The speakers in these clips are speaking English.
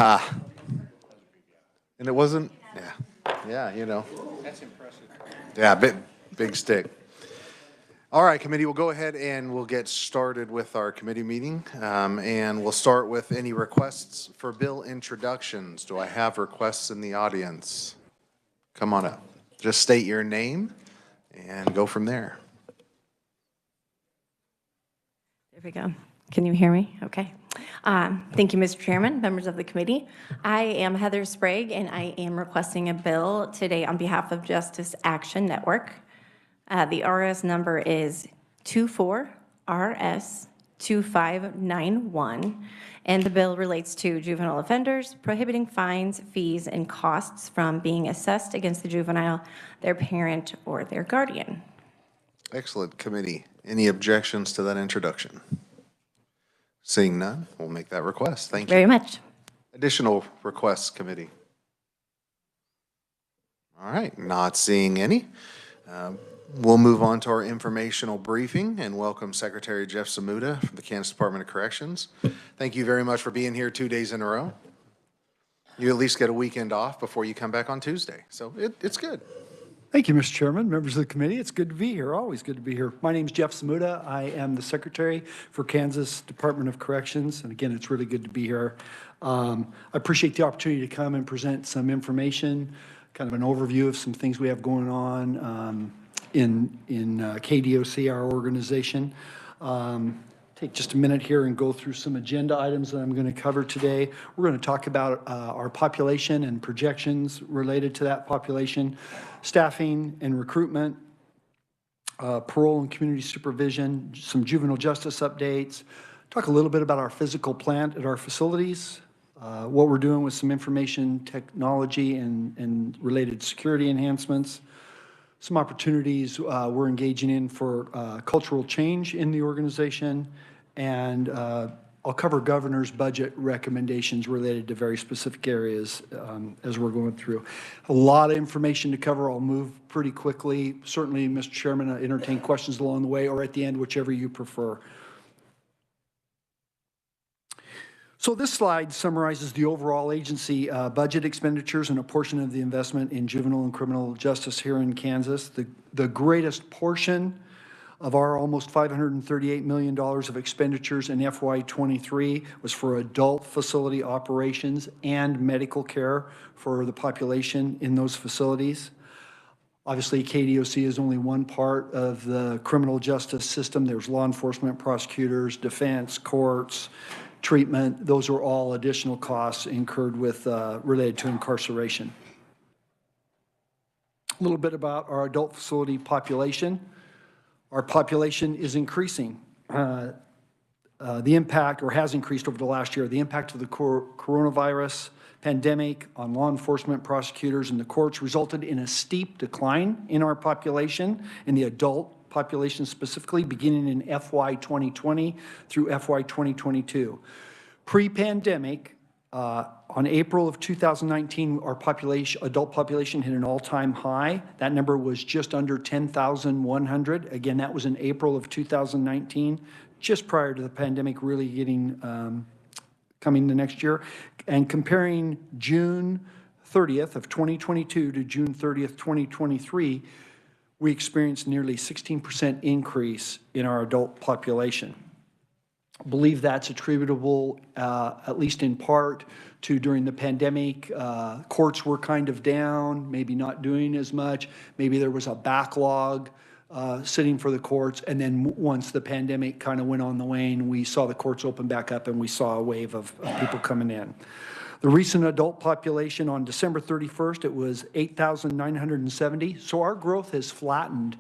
Ah. And it wasn't, yeah, yeah, you know. That's impressive. Yeah, big stick. All right, committee, we'll go ahead and we'll get started with our committee meeting. And we'll start with any requests for bill introductions. Do I have requests in the audience? Come on up. Just state your name and go from there. There we go. Can you hear me? Okay. Thank you, Mr. Chairman, members of the committee. I am Heather Sprague, and I am requesting a bill today on behalf of Justice Action Network. The RS number is 24RS2591, and the bill relates to juvenile offenders, prohibiting fines, fees, and costs from being assessed against the juvenile, their parent, or their guardian. Excellent, committee. Any objections to that introduction? Seeing none, we'll make that request. Thank you. Very much. Additional requests, committee. All right, not seeing any. We'll move on to our informational briefing and welcome Secretary Jeff Samuda from the Kansas Department of Corrections. Thank you very much for being here 2 days in a row. You at least get a weekend off before you come back on Tuesday, so it's good. Thank you, Mr. Chairman, members of the committee. It's good to be here, always good to be here. My name is Jeff Samuda. I am the Secretary for Kansas Department of Corrections, and again, it's really good to be here. I appreciate the opportunity to come and present some information, kind of an overview of some things we have going on in KDOC, our organization. Take just a minute here and go through some agenda items that I'm going to cover today. We're going to talk about our population and projections related to that population, staffing and recruitment, parole and community supervision, some juvenile justice updates, talk a little bit about our physical plant at our facilities, what we're doing with some information technology and related security enhancements, some opportunities we're engaging in for cultural change in the organization, and I'll cover governor's budget recommendations related to very specific areas as we're going through. A lot of information to cover. I'll move pretty quickly. Certainly, Mr. Chairman, entertain questions along the way or at the end, whichever you prefer. So this slide summarizes the overall agency budget expenditures and a portion of the investment in juvenile and criminal justice here in Kansas. The greatest portion of our almost $538 million of expenditures in FY23 was for adult facility operations and medical care for the population in those facilities. Obviously, KDOC is only one part of the criminal justice system. There's law enforcement, prosecutors, defense, courts, treatment. Those are all additional costs incurred with related to incarceration. A little bit about our adult facility population. Our population is increasing. The impact, or has increased over the last year, the impact of the coronavirus pandemic on law enforcement, prosecutors, and the courts resulted in a steep decline in our population, in the adult population specifically, beginning in FY 2020 through FY 2022. Pre-pandemic, on April of 2019, our adult population hit an all-time high. That number was just under 10,100. Again, that was in April of 2019, just prior to the pandemic really getting coming the next year. And comparing June 30th of 2022 to June 30th, 2023, we experienced nearly 16% increase in our adult population. I believe that's attributable, at least in part, to during the pandemic, courts were kind of down, maybe not doing as much. Maybe there was a backlog sitting for the courts. And then once the pandemic kind of went on the wane, we saw the courts open back up and we saw a wave of people coming in. The recent adult population on December 31st, it was 8,970. So our growth has flattened,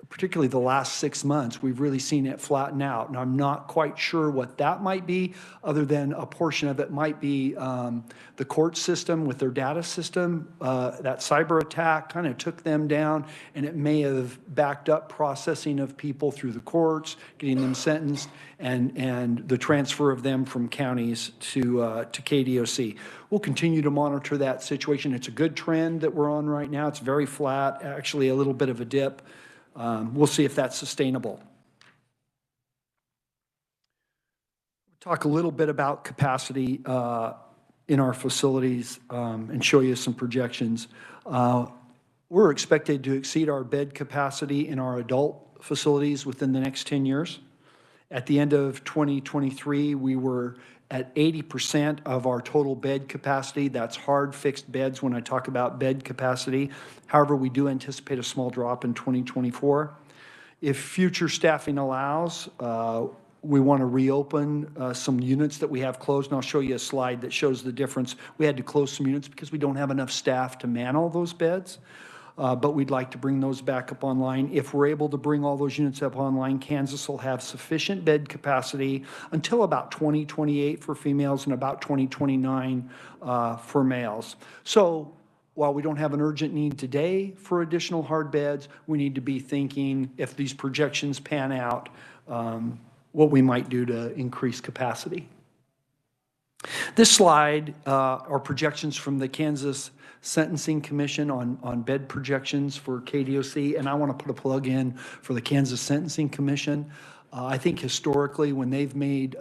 particularly the last 6 months. We've really seen it flatten out. And I'm not quite sure what that might be, other than a portion of it might be the court system with their data system. That cyber attack kind of took them down, and it may have backed up processing of people through the courts, getting them sentenced, and the transfer of them from counties to KDOC. We'll continue to monitor that situation. It's a good trend that we're on right now. It's very flat, actually a little bit of a dip. We'll see if that's sustainable. We'll talk a little bit about capacity. in our facilities and show you some projections. We're expected to exceed our bed capacity in our adult facilities within the next 10 years. At the end of 2023, we were at 80% of our total bed capacity. That's hard fixed beds when I talk about bed capacity. However, we do anticipate a small drop in 2024. If future staffing allows, we want to reopen some units that we have closed, and I'll show you a slide that shows the difference. We had to close some units because we don't have enough staff to man all those beds, but we'd like to bring those back up online. If we're able to bring all those units up online, Kansas will have sufficient bed capacity until about 2028 for females and about 2029 for males. So while we don't have an urgent need today for additional hard beds, we need to be thinking, if these projections pan out, what we might do to increase capacity. This slide are projections from the Kansas Sentencing Commission on bed projections for KDOC, and I want to put a plug in for the Kansas Sentencing Commission. I think historically, when they've made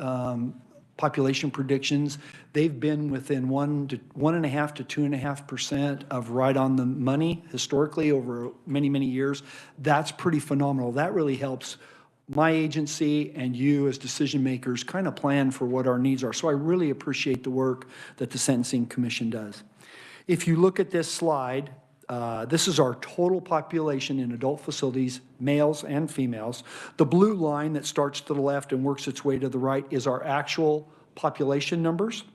population predictions, they've been within 1.5% to 2.5% of right on the money historically over many, many years. That's pretty phenomenal. That really helps my agency and you as decision makers kind of plan for what our needs are. So I really appreciate the work that the Sentencing Commission does. If you look at this slide, this is our total population in adult facilities, males and females. The blue line that starts to the left and works its way to the right is our actual population numbers.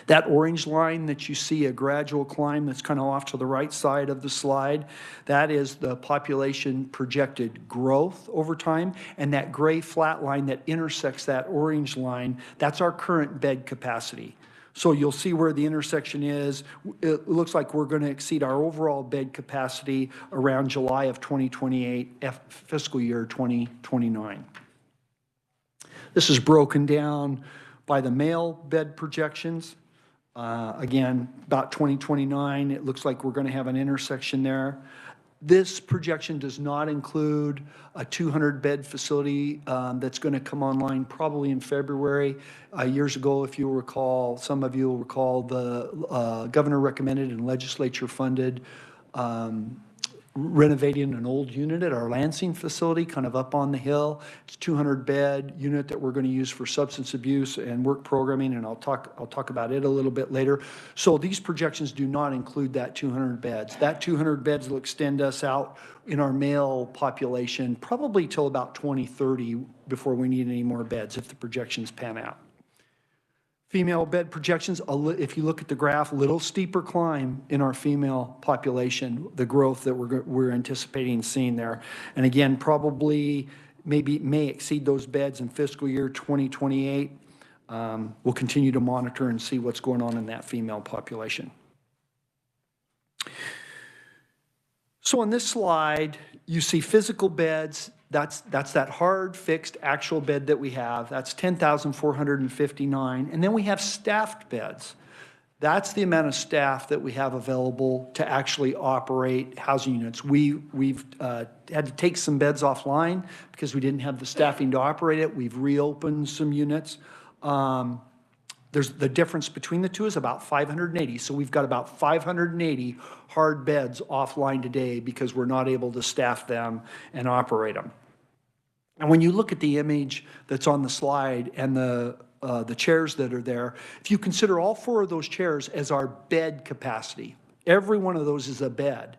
That orange line that you see a gradual climb that's kind of off to the right side of the slide, that is the population projected growth over time. And that gray flat line that intersects that orange line, that's our current bed capacity. So you'll see where the intersection is. It looks like we're going to exceed our overall bed capacity around July of 2028, fiscal year 2029. This is broken down by the male bed projections. Again, about 2029, it looks like we're going to have an intersection there. This projection does not include a 200-bed facility that's going to come online probably in February. Years ago, if you'll recall, some of you will recall, the governor recommended and legislature funded renovating an old unit at our Lansing facility, kind of up on the hill. It's a 200-bed unit that we're going to use for substance abuse and work programming, and I'll talk about it a little bit later. So these projections do not include that 200 beds. That 200 beds will extend us out in our male population probably till about 2030 before we need any more beds if the projections pan out. Female bed projections, if you look at the graph, a little steeper climb in our female population, the growth that we're anticipating seeing there. And again, probably may exceed those beds in fiscal year 2028. We'll continue to monitor and see what's going on in that female population. So on this slide, you see physical beds. That's that hard fixed actual bed that we have. That's 10,459. And then we have staffed beds. That's the amount of staff that we have available to actually operate housing units. We've had to take some beds offline because we didn't have the staffing to operate it. We've reopened some units. There's the difference between the two is about 580. So we've got about 580 hard beds offline today because we're not able to staff them and operate them. And when you look at the image that's on the slide and the chairs that are there, if you consider all four of those chairs as our bed capacity, every one of those is a bed.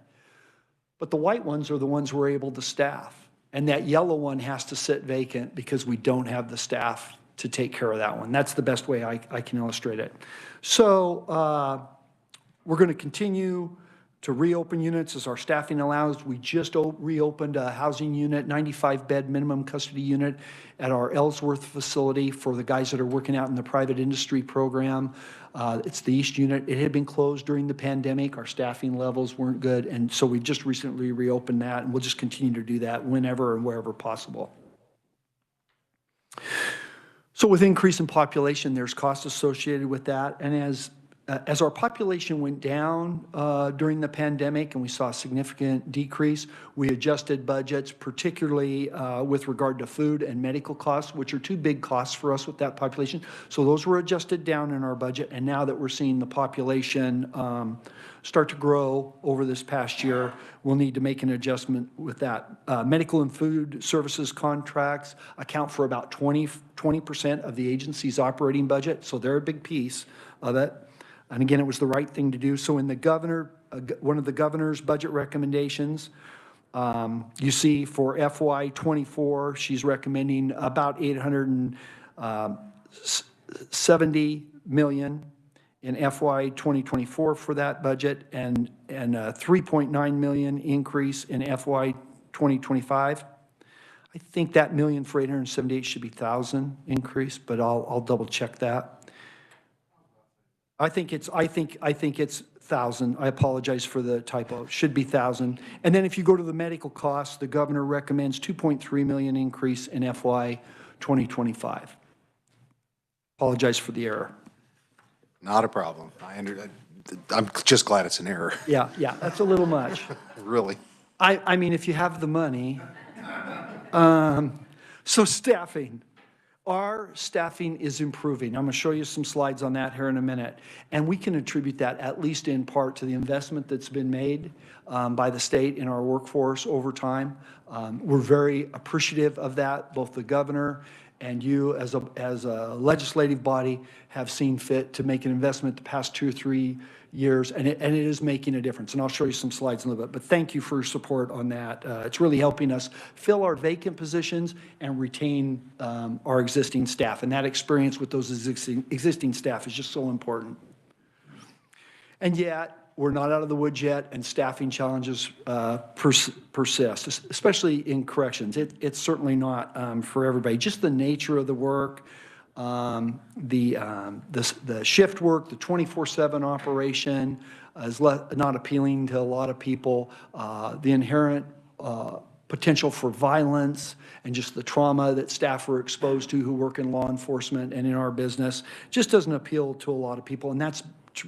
But the white ones are the ones we're able to staff. And that yellow one has to sit vacant because we don't have the staff to take care of that one. That's the best way I can illustrate it. So we're going to continue to reopen units as our staffing allows. We just reopened a housing unit, 95-bed minimum custody unit at our Ellsworth facility for the guys that are working out in the private industry program. It's the East unit. It had been closed during the pandemic. Our staffing levels weren't good, and so we just recently reopened that, and we'll just continue to do that whenever and wherever possible. So with increase in population, there's costs associated with that, and as as our population went down during the pandemic and we saw a significant decrease, we adjusted budgets, particularly with regard to food and medical costs, which are two big costs for us with that population. So those were adjusted down in our budget. And now that we're seeing the population start to grow over this past year, we'll need to make an adjustment with that. Medical and food services contracts account for about 20% of the agency's operating budget, so they're a big piece of it. And again, it was the right thing to do. So in the one of the governor's budget recommendations, you see for FY24, she's recommending about $870 million in FY 2024 for that budget, and a $3.9 million increase in FY 2025. I think that million for 878 should be 1,000 increase, but I'll double check that. I think it's 1,000. I apologize for the typo. It should be 1,000. And then if you go to the medical costs, the governor recommends 2.3 million increase in FY 2025. Apologize for the error. Not a problem. I'm just glad it's an error. Yeah, that's a little much. Really. I mean, if you have the money. So staffing. Our staffing is improving. I'm going to show you some slides on that here in a minute. And we can attribute that, at least in part, to the investment that's been made by the state in our workforce over time. We're very appreciative of that. Both the governor and you as a legislative body have seen fit to make an investment the past 2 or 3 years, and it is making a difference. And I'll show you some slides in a little bit, but thank you for your support on that. It's really helping us fill our vacant positions and retain our existing staff, and that experience with those existing staff is just so important. And yet, we're not out of the woods yet, and staffing challenges persist, especially in corrections. It's certainly not for everybody. Just the nature of the work, the shift work, the 24/7 operation is not appealing to a lot of people. The inherent potential for violence and just the trauma that staff are exposed to who work in law enforcement and in our business just doesn't appeal to a lot of people, and that's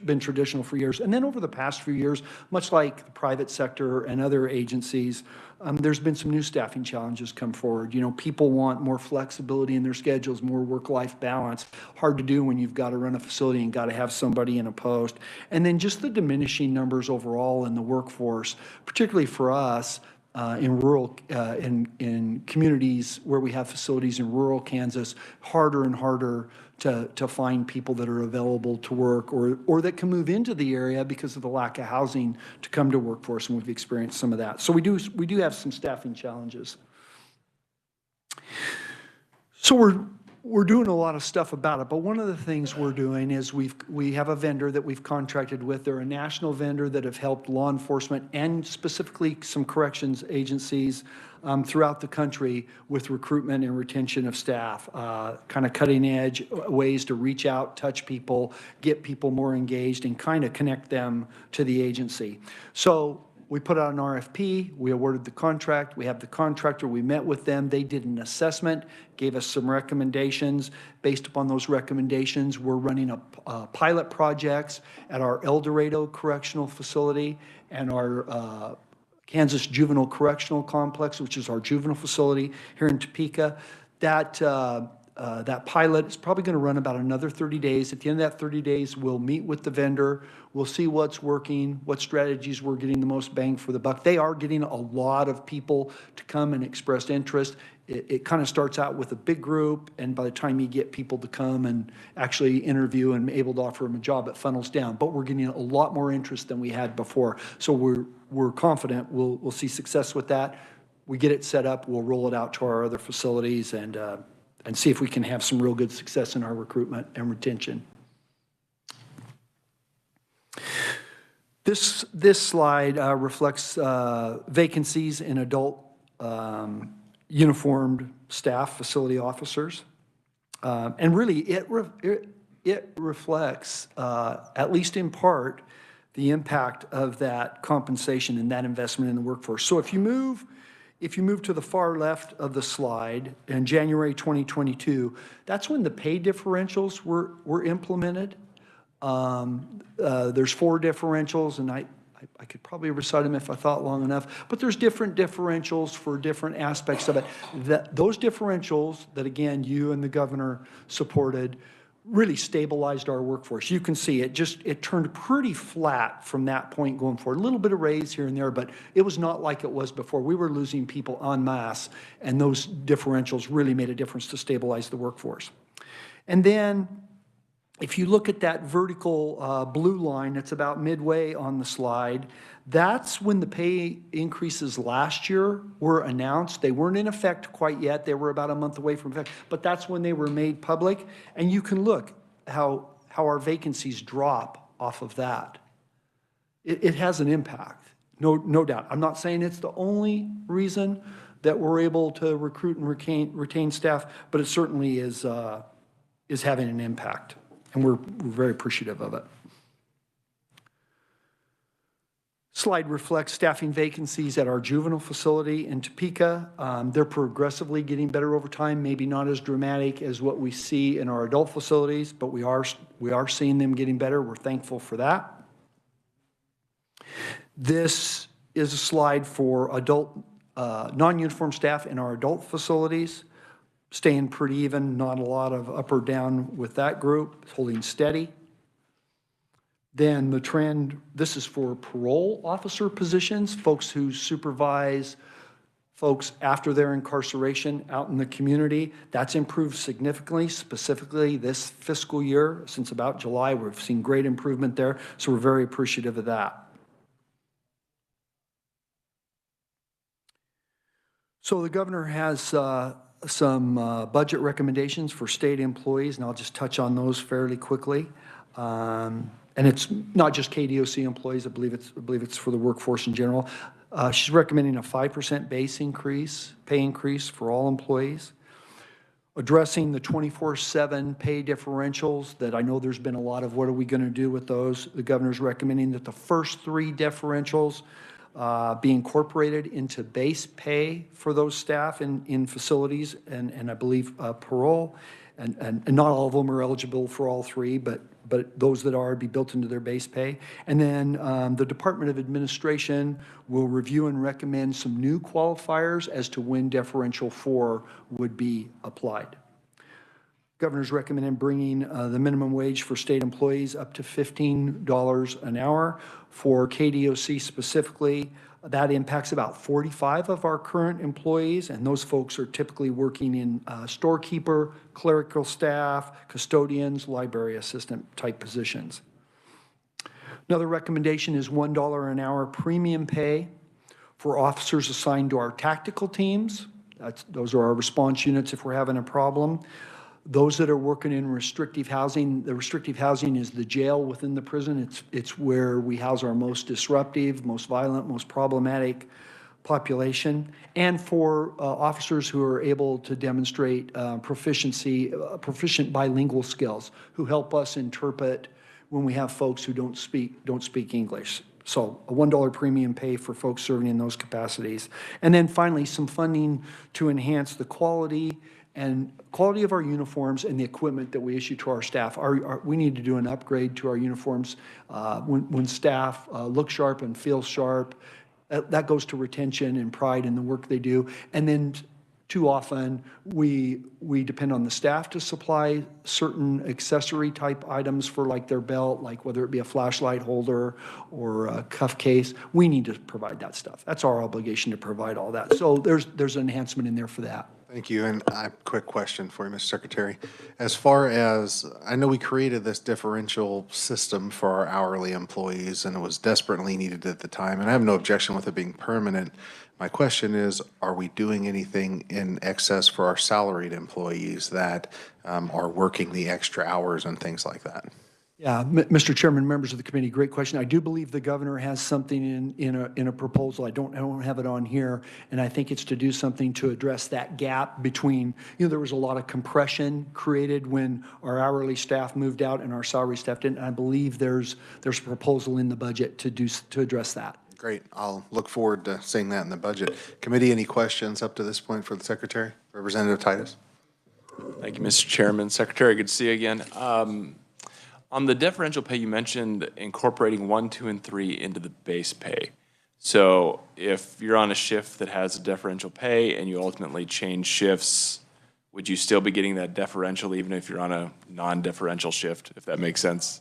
been traditional for years. And then over the past few years, much like the private sector and other agencies, there's been some new staffing challenges come forward. You know, people want more flexibility in their schedules, more work-life balance. Hard to do when you've got to run a facility and got to have somebody in a post. And then just the diminishing numbers overall in the workforce, particularly for us, in rural, in communities where we have facilities in rural Kansas, harder and harder to find people that are available to work or that can move into the area because of the lack of housing to come to workforce, and we've experienced some of that. So we do have some staffing challenges. So we're doing a lot of stuff about it, but one of the things we're doing is we have a vendor that we've contracted with. They're a national vendor that have helped law enforcement and specifically some corrections agencies throughout the country with recruitment and retention of staff, kind of cutting edge ways to reach out, touch people, get people more engaged, and kind of connect them to the agency. So we put out an RFP, we awarded the contract, we have the contractor, we met with them, they did an assessment, gave us some recommendations. Based upon those recommendations, we're running a pilot projects at our El Dorado Correctional Facility and our Kansas Juvenile Correctional Complex, which is our juvenile facility here in Topeka. That pilot is probably going to run about another 30 days. At the end of that 30 days, we'll meet with the vendor. We'll see what's working, what strategies we're getting the most bang for the buck. They are getting a lot of people to come and express interest. It kind of starts out with a big group, and by the time you get people to come and actually interview and able to offer them a job, it funnels down. But we're getting a lot more interest than we had before. So we're confident we'll see success with that. We get it set up, we'll roll it out to our other facilities and see if we can have some real good success in our recruitment and retention. This slide reflects vacancies in adult uniformed staff, facility officers. And really, it reflects, at least in part, the impact of that compensation and that investment in the workforce. So if you move to the far left of the slide, in January 2022, that's when the pay differentials were implemented. There's 4 differentials, and I could probably recite them if I thought long enough, but there's different differentials for different aspects of it. Those differentials that, again, you and the governor supported really stabilized our workforce. You can see it turned pretty flat from that point going forward. A little bit of raise here and there, but it was not like it was before. We were losing people en masse, and those differentials really made a difference to stabilize the workforce. And then if you look at that vertical blue line, it's about midway on the slide. That's when the pay increases last year were announced. They weren't in effect quite yet. They were about a month away from effect, but that's when they were made public. And you can look how our vacancies drop off of that. It has an impact, no doubt. I'm not saying it's the only reason that we're able to recruit and retain staff, but it certainly is having an impact. And we're very appreciative of it. Slide reflects staffing vacancies at our juvenile facility in Topeka. They're progressively getting better over time, maybe not as dramatic as what we see in our adult facilities, but we are seeing them getting better. We're thankful for that. This is a slide for adult non-uniform staff in our adult facilities. Staying pretty even, not a lot of up or down with that group, holding steady. Then the trend, this is for parole officer positions, folks who supervise folks after their incarceration out in the community. That's improved significantly, specifically this fiscal year. Since about July, we've seen great improvement there, so we're very appreciative of that. So the governor has some budget recommendations for state employees, and I'll just touch on those fairly quickly. And it's not just KDOC employees. I believe it's for the workforce in general. She's recommending a 5% base increase, pay increase for all employees. Addressing the 24/7 pay differentials that I know there's been a lot of what are we going to do with those. The governor's recommending that the first 3 differentials be incorporated into base pay for those staff in facilities and I believe parole. And not all of them are eligible for all 3, but those that are be built into their base pay. And then the Department of Administration will review and recommend some new qualifiers as to when differential 4 would be applied. Governor's recommending bringing the minimum wage for state employees up to $15 an hour. For KDOC specifically, that impacts about 45 of our current employees, and those folks are typically working in storekeeper, clerical staff, custodians, library assistant type positions. Another recommendation is $1 an hour premium pay for officers assigned to our tactical teams. Those are our response units if we're having a problem. Those that are working in restrictive housing, the restrictive housing is the jail within the prison. It's where we house our most disruptive, most violent, most problematic population. And for officers who are able to demonstrate proficient bilingual skills, who help us interpret when we have folks who don't speak English. So a $1 premium pay for folks serving in those capacities. And then finally, some funding to enhance the quality of our uniforms and the equipment that we issue to our staff. We need to do an upgrade to our uniforms when staff look sharp and feel sharp. That goes to retention and pride in the work they do. And then too often, we depend on the staff to supply certain accessory type items for like their belt, like whether it be a flashlight holder or a cuff case. We need to provide that stuff. That's our obligation to provide all that. So there's an enhancement in there for that. Thank you. And a quick question for you, Mr. Secretary. As far as, I know we created this differential system for our hourly employees, and it was desperately needed at the time, and I have no objection with it being permanent. My question is, are we doing anything in excess for our salaried employees that are working the extra hours and things like that? Yeah, Mr. Chairman, members of the committee, great question. I do believe the governor has something in a proposal. I don't have it on here, and I think it's to do something to address that gap between, there was a lot of compression created when our hourly staff moved out and our salary staff didn't. And I believe there's a proposal in the budget to address that. Great. I'll look forward to seeing that in the budget. Committee, any questions up to this point for the Secretary? Representative Titus. Thank you, Mr. Chairman. Secretary, good to see you again. On the differential pay, you mentioned incorporating 1, 2, and 3 into the base pay. So if you're on a shift that has a differential pay and you ultimately change shifts, would you still be getting that differential even if you're on a non-differential shift, if that makes sense?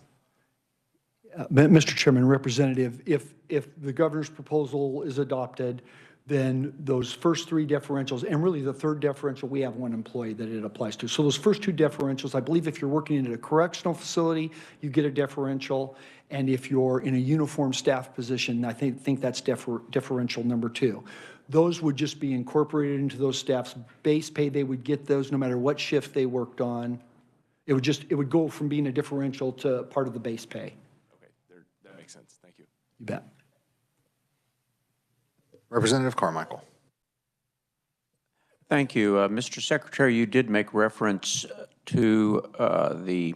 Mr. Chairman, Representative, if the governor's proposal is adopted, then those first 3 differentials, and really the 3rd differential, we have 1 employee that it applies to. So those first 2 differentials, I believe if you're working in a correctional facility, you get a differential. And if you're in a uniform staff position, I think that's differential number 2. Those would just be incorporated into those staff's base pay. They would get those no matter what shift they worked on. It would go from being a differential to part of the base pay. Okay, that makes sense. Thank you. You bet. Representative Carmichael. Thank you. Mr. Secretary, you did make reference to the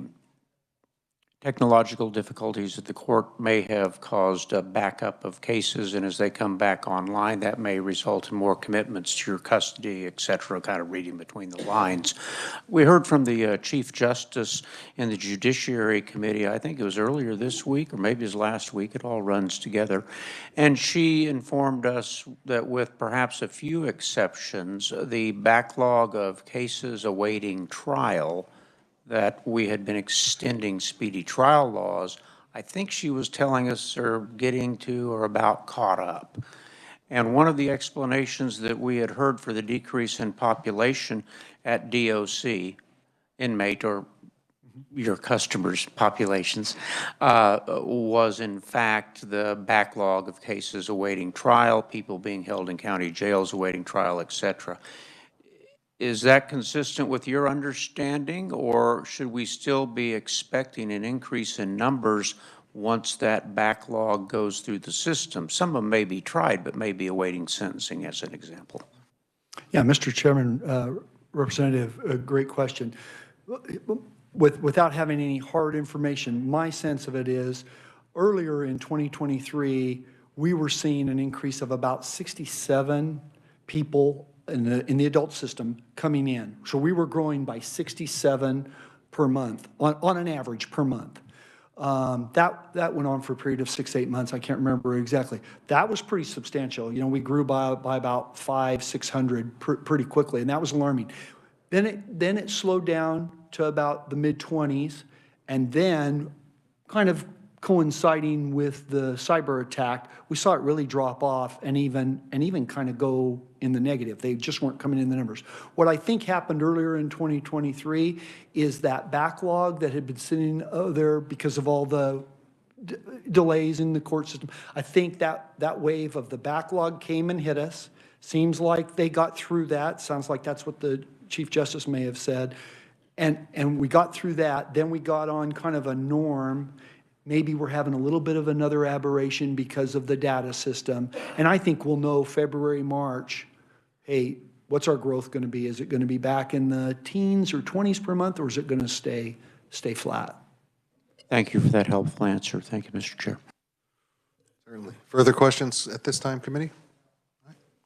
technological difficulties that the court may have caused a backup of cases, and as they come back online, that may result in more commitments to your custody, et cetera, kind of reading between the lines. We heard from the Chief Justice in the Judiciary Committee, I think it was earlier this week, or maybe it was last week, it all runs together, and she informed us that with perhaps a few exceptions, the backlog of cases awaiting trial that we had been extending speedy trial laws, I think she was telling us are getting to or about caught up. And one of the explanations that we had heard for the decrease in population at DOC, inmate or your customers' populations, was in fact the backlog of cases awaiting trial, people being held in county jails awaiting trial, et cetera. Is that consistent with your understanding, or should we still be expecting an increase in numbers once that backlog goes through the system? Some of them may be tried, but may be awaiting sentencing, as an example. Yeah, Mr. Chairman, Representative, a great question. Without having any hard information, my sense of it is earlier in 2023, we were seeing an increase of about 67 people in the adult system coming in. So we were growing by 67 per month, on an average per month. That went on for a period of 6 to 8 months. I can't remember exactly. That was pretty substantial. You know, we grew by about 500-600 pretty quickly, and that was alarming. Then it slowed down to about the mid-20s, and then kind of coinciding with the cyber attack, we saw it really drop off and even kind of go in the negative. They just weren't coming in the numbers. What I think happened earlier in 2023 is that backlog that had been sitting there because of all the delays in the court system. I think that wave of the backlog came and hit us. Seems like they got through that. Sounds like that's what the Chief Justice may have said. And we got through that. Then we got on kind of a norm. Maybe we're having a little bit of another aberration because of the data system. And I think we'll know February, March, hey, what's our growth going to be? Is it going to be back in the teens or 20s per month, or is it going to stay flat? Thank you for that helpful answer. Thank you, Mr. Chair. Certainly. Further questions at this time, committee?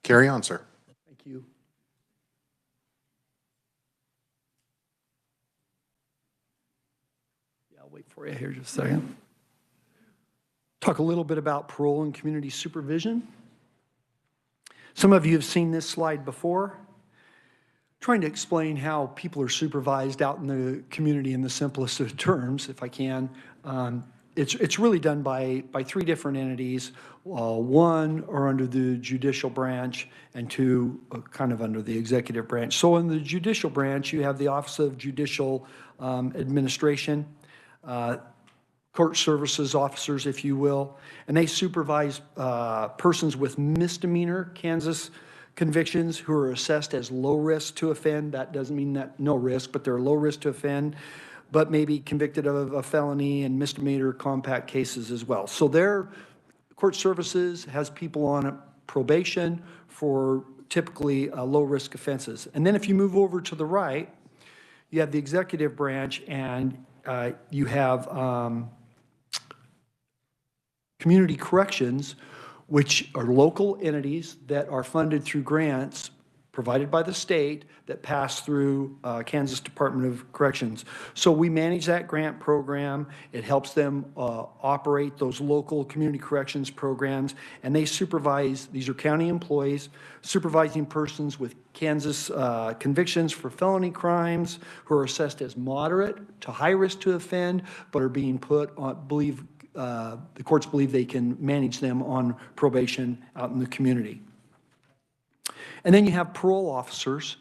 Carry on, sir. Thank you. Yeah, I'll wait for you here just a second. Talk a little bit about parole and community supervision. Some of you have seen this slide before. Trying to explain how people are supervised out in the community in the simplest of terms, if I can. It's really done by 3 different entities. 1 are under the judicial branch, and 2 kind of under the executive branch. So in the judicial branch, you have the Office of Judicial Administration, court services officers, if you will, and they supervise persons with misdemeanor Kansas convictions who are assessed as low risk to offend. That doesn't mean that no risk, but they're low risk to offend, but maybe convicted of a felony and misdemeanor compact cases as well. So their court services has people on probation for typically low risk offenses. And then if you move over to the right, you have the executive branch, and you have community corrections, which are local entities that are funded through grants provided by the state that pass through Kansas Department of Corrections. So we manage that grant program. It helps them operate those local community corrections programs, and they supervise, these are county employees, supervising persons with Kansas convictions for felony crimes who are assessed as moderate to high risk to offend, but are being put on, the courts believe they can manage them on probation out in the community. And then you have parole officers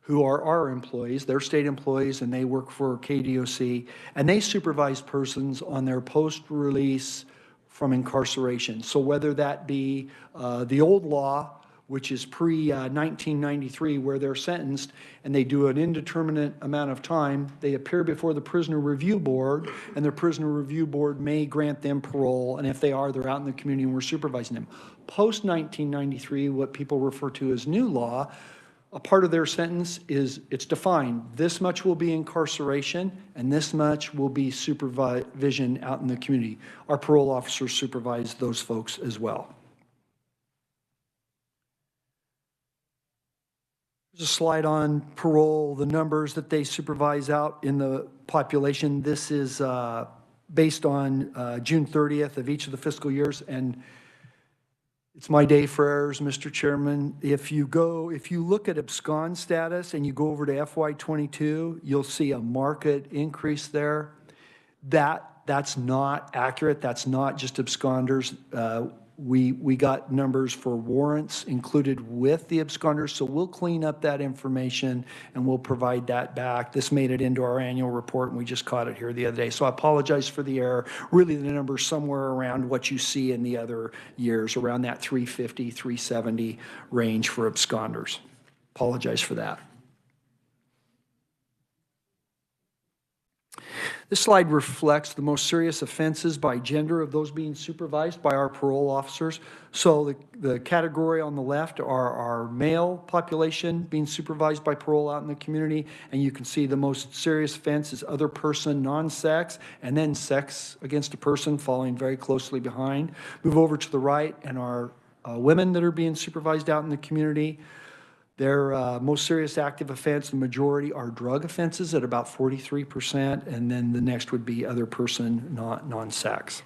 who are our employees, they're state employees, and they work for KDOC, and they supervise persons on their post-release from incarceration. So whether that be the old law, which is pre-1993, where they're sentenced and they do an indeterminate amount of time, they appear before the Prisoner Review Board, and the Prisoner Review Board may grant them parole, and if they are, they're out in the community and we're supervising them. Post-1993, what people refer to as new law, a part of their sentence is, it's defined, this much will be incarceration and this much will be supervision out in the community. Our parole officers supervise those folks as well. There's a slide on parole, the numbers that they supervise out in the population. This is based on June 30th of each of the fiscal years, and it's my day for errors, Mr. Chairman. If you look at abscond status and you go over to FY22, you'll see a marked increase there. That's not accurate. That's not just absconders. We got numbers for warrants included with the absconders, so we'll clean up that information and we'll provide that back. This made it into our annual report and we just caught it here the other day. So I apologize for the error. Really the number's somewhere around what you see in the other years, around that 350, 370 range for absconders. Apologize for that. This slide reflects the most serious offenses by gender of those being supervised by our parole officers. So the category on the left are our male population being supervised by parole out in the community, and you can see the most serious offense is other person, non-sex, and then sex against a person falling very closely behind. Move over to the right, and our women that are being supervised out in the community. Their most serious active offense, the majority are drug offenses at about 43%, and then the next would be other person, non-sex.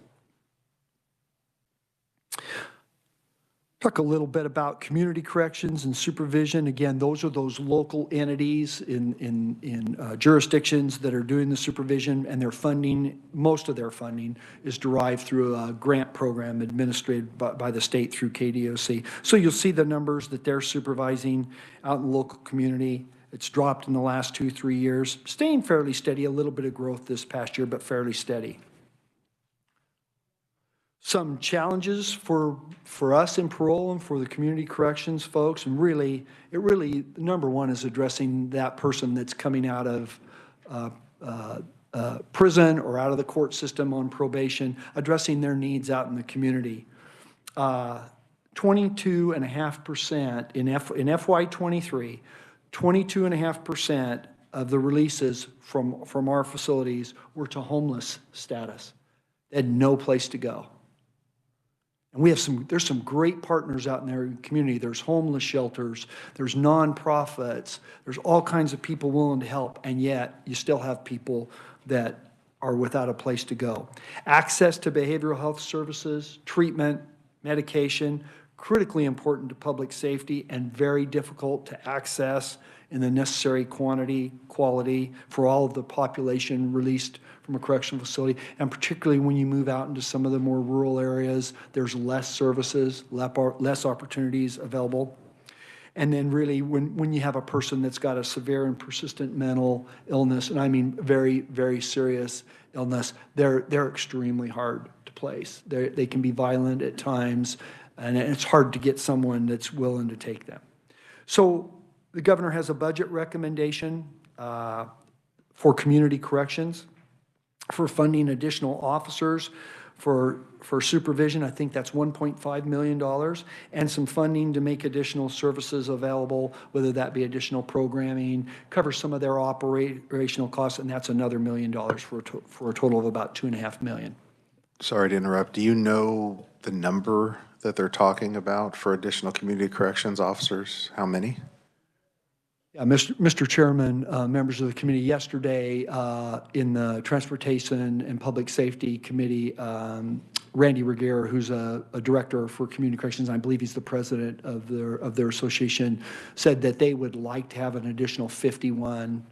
Talk a little bit about community corrections and supervision. Again, those are those local entities in jurisdictions that are doing the supervision, and their funding, most of their funding is derived through a grant program administered by the state through KDOC. So you'll see the numbers that they're supervising out in the local community. It's dropped in the last 2-3 years, staying fairly steady, a little bit of growth this past year, but fairly steady. Some challenges for us in parole and for the community corrections folks, and really, number one is addressing that person that's coming out of prison or out of the court system on probation, addressing their needs out in the community. 22.5% in FY23, 22.5% of the releases from our facilities were to homeless status. They had no place to go. And we have there's some great partners out in their community. There's homeless shelters, there's nonprofits, there's all kinds of people willing to help, and yet you still have people that are without a place to go. Access to behavioral health services, treatment, medication, critically important to public safety and very difficult to access in the necessary quality for all of the population released from a correctional facility, and particularly when you move out into some of the more rural areas, there's less services, less opportunities available. And then really when you have a person that's got a severe and persistent mental illness, and I mean very, very serious illness, they're extremely hard to place. They can be violent at times, and it's hard to get someone that's willing to take them. So the governor has a budget recommendation for community corrections, for funding additional officers, for supervision. I think that's $1.5 million, and some funding to make additional services available, whether that be additional programming, cover some of their operational costs, and that's another $1 million for a total of about $2.5 million. Sorry to interrupt. Do you know the number that they're talking about for additional community corrections officers? How many? Yeah, Mr. Chairman, members of the committee, yesterday in the Transportation and Public Safety Committee, Randy Reguer, who's a director for community corrections, I believe he's the president of their association, said that they would like to have an additional 51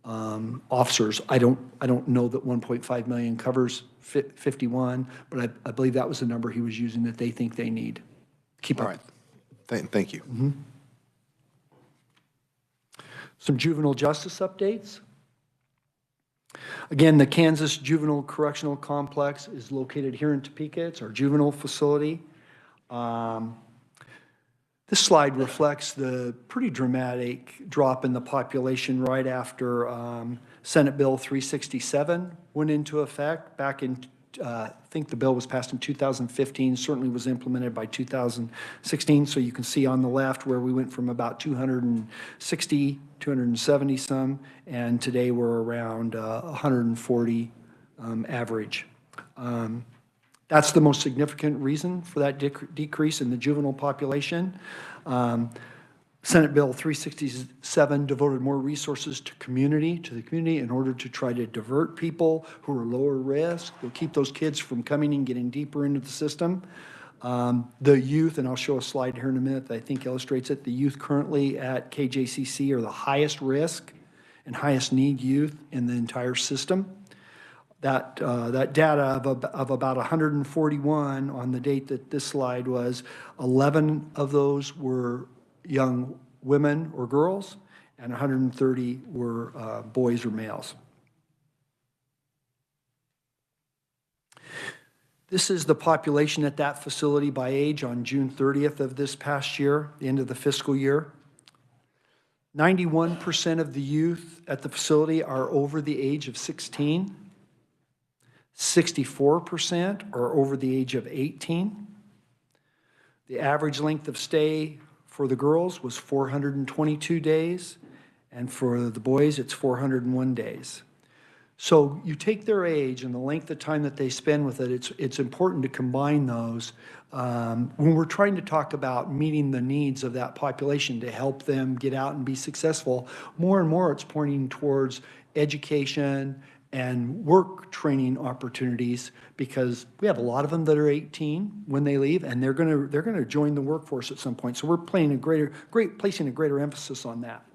officers. I don't know that 1.5 million covers 51, but I believe that was the number he was using that they think they need. Keep All up. right. Thank you. Some juvenile justice updates. Again, the Kansas Juvenile Correctional Complex is located here in Topeka. It's our juvenile facility. This slide reflects the pretty dramatic drop in the population right after Senate Bill 367 went into effect back in, I think the bill was passed in 2015, certainly was implemented by 2016. So you can see on the left where we went from about 260, 270 some, and today we're around 140 average. That's the most significant reason for that decrease in the juvenile population. Senate Bill 367 devoted more resources to the community in order to try to divert people who are lower risk. We'll keep those kids from coming and getting deeper into the system. The youth, and I'll show a slide here in a minute that I think illustrates it, the youth currently at KJCC are the highest risk and highest need youth in the entire system. That data of about 141 on the date that this slide was, 11 of those were young women or girls, and 130 were boys or males. This is the population at that facility by age on June 30th of this past year, the end of the fiscal year. 91% of the youth at the facility are over the age of 16. 64% are over the age of 18. The average length of stay for the girls was 422 days, and for the boys, it's 401 days. So you take their age and the length of time that they spend with it, it's important to combine those when we're trying to talk about meeting the needs of that population to help them get out and be successful. More and more, it's pointing towards education and work training opportunities, because we have a lot of them that are 18 when they leave, and they're going to join the workforce at some point. So we're placing a greater emphasis on that.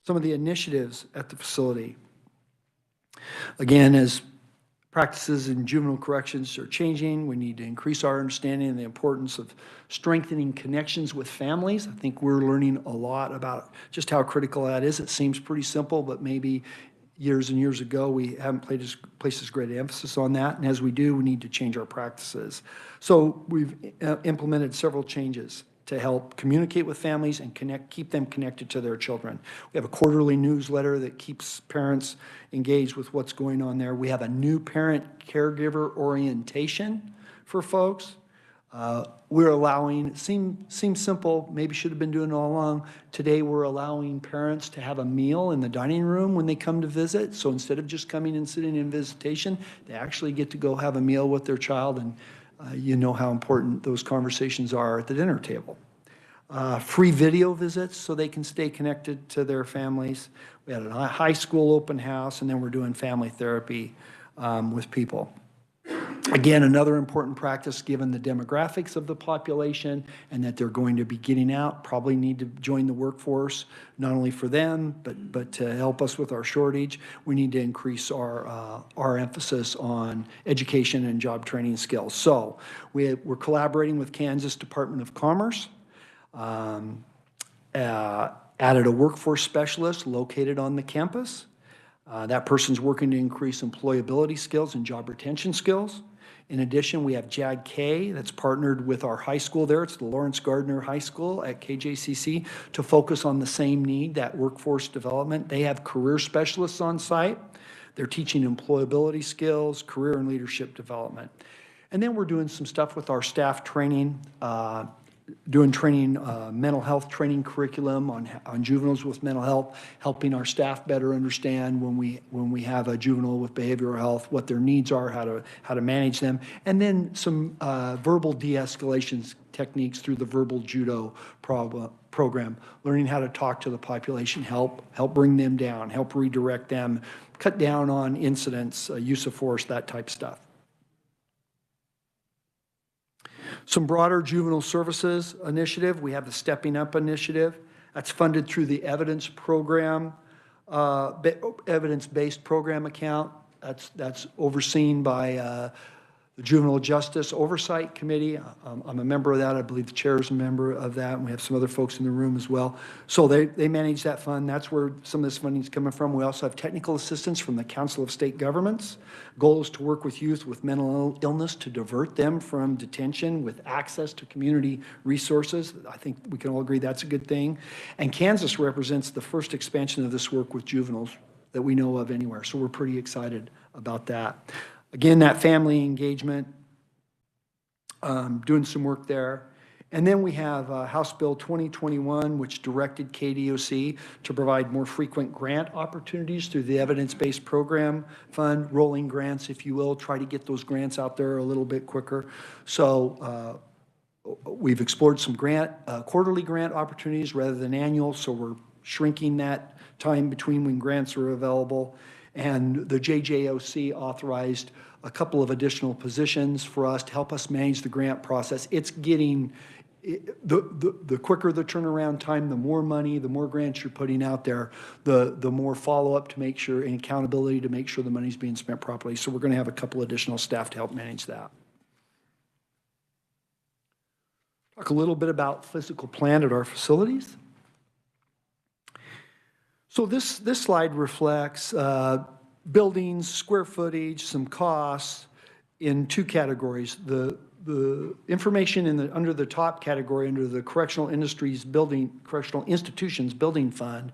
Some of the initiatives at the facility. Again, as practices in juvenile corrections are changing, we need to increase our understanding of the importance of strengthening connections with families. I think we're learning a lot about just how critical that is. It seems pretty simple, but maybe years and years ago, we haven't placed as great an emphasis on that. And as we do, we need to change our practices. So we've implemented several changes to help communicate with families and keep them connected to their children. We have a quarterly newsletter that keeps parents engaged with what's going on there. We have a new parent caregiver orientation for folks. We're allowing, seems simple, maybe should have been doing it all along. Today, we're allowing parents to have a meal in the dining room when they come to visit. So instead of just coming and sitting in visitation, they actually get to go have a meal with their child, and you know how important those conversations are at the dinner table. Free video visits so they can stay connected to their families. We had a high school open house, and then we're doing family therapy with people. Again, another important practice given the demographics of the population and that they're going to be getting out, probably need to join the workforce, not only for them, but to help us with our shortage. We need to increase our emphasis on education and job training skills. So we're collaborating with Kansas Department of Commerce, added a workforce specialist located on the campus. That person's working to increase employability skills and job retention skills. In addition, we have JAG-K that's partnered with our high school there. It's the Lawrence Gardner High School at KJCC to focus on the same need, that workforce development. They have career specialists on site. They're teaching employability skills, career and leadership development. And then we're doing some stuff with our staff training, doing training, mental health training curriculum on juveniles with mental health, helping our staff better understand when we have a juvenile with behavioral health, what their needs are, how to manage them, and then some verbal de-escalation techniques through the verbal judo program, learning how to talk to the population, help bring them down, help redirect them, cut down on incidents, use of force, that type of stuff. Some broader juvenile services initiative. We have the Stepping Up initiative. That's funded through the evidence program, evidence-based program account. That's overseen by the Juvenile Justice Oversight Committee. I'm a member of that. I believe the chair is a member of that, and we have some other folks in the room as well. So they manage that fund. That's where some of this funding is coming from. We also have technical assistance from the Council of State Governments. Goal is to work with youth with mental illness to divert them from detention with access to community resources. I think we can all agree that's a good thing. And Kansas represents the first expansion of this work with juveniles that we know of anywhere. So we're pretty excited about that. Again, that family engagement, doing some work there. And then we have House Bill 2021, which directed KDOC to provide more frequent grant opportunities through the evidence-based program fund, rolling grants, if you will, try to get those grants out there a little bit quicker. So we've explored some quarterly grant opportunities rather than annual, so we're shrinking that time between when grants are available. And the JJOC authorized a couple of additional positions for us to help us manage the grant process. It's getting, the quicker the turnaround time, the more money, the more grants you're putting out there, the more follow-up to make sure, and accountability to make sure the money's being spent properly. So we're going to have a couple additional staff to help manage that. Talk a little bit about physical plant at our facilities. So this slide reflects buildings, square footage, some costs in two categories. The information under the top category, under the Correctional Institutions Building Fund,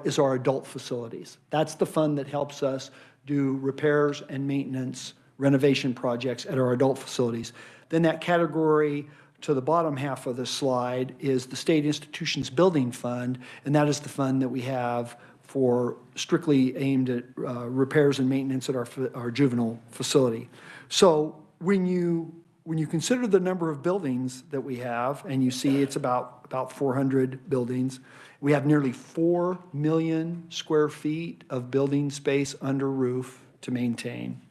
is our adult facilities. That's the fund that helps us do repairs and maintenance renovation projects at our adult facilities. Then that category to the bottom half of the slide is the State Institutions Building Fund, and that is the fund that we have for strictly aimed at repairs and maintenance at our juvenile facility. So when you consider the number of buildings that we have, and you see it's about 400 buildings, we have nearly 4 million square feet of building space under roof to maintain.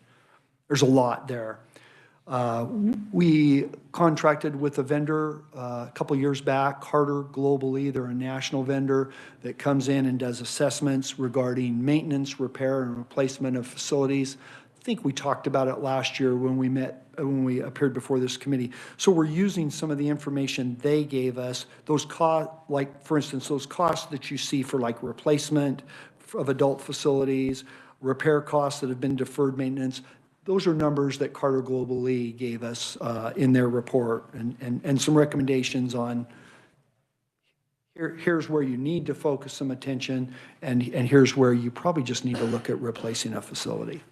There's a lot there. We contracted with a vendor a couple years back, Carter Globally. They're a national vendor that comes in and does assessments regarding maintenance, repair, and replacement of facilities. I think we talked about it last year when we appeared before this committee. So we're using some of the information they gave us, those costs, like for instance, those costs that you see for like replacement of adult facilities, repair costs that have been deferred maintenance. Those are numbers that Carter Globally gave us in their report, and some recommendations on here's where you need to focus some attention, and here's where you probably just need to look at replacing a facility.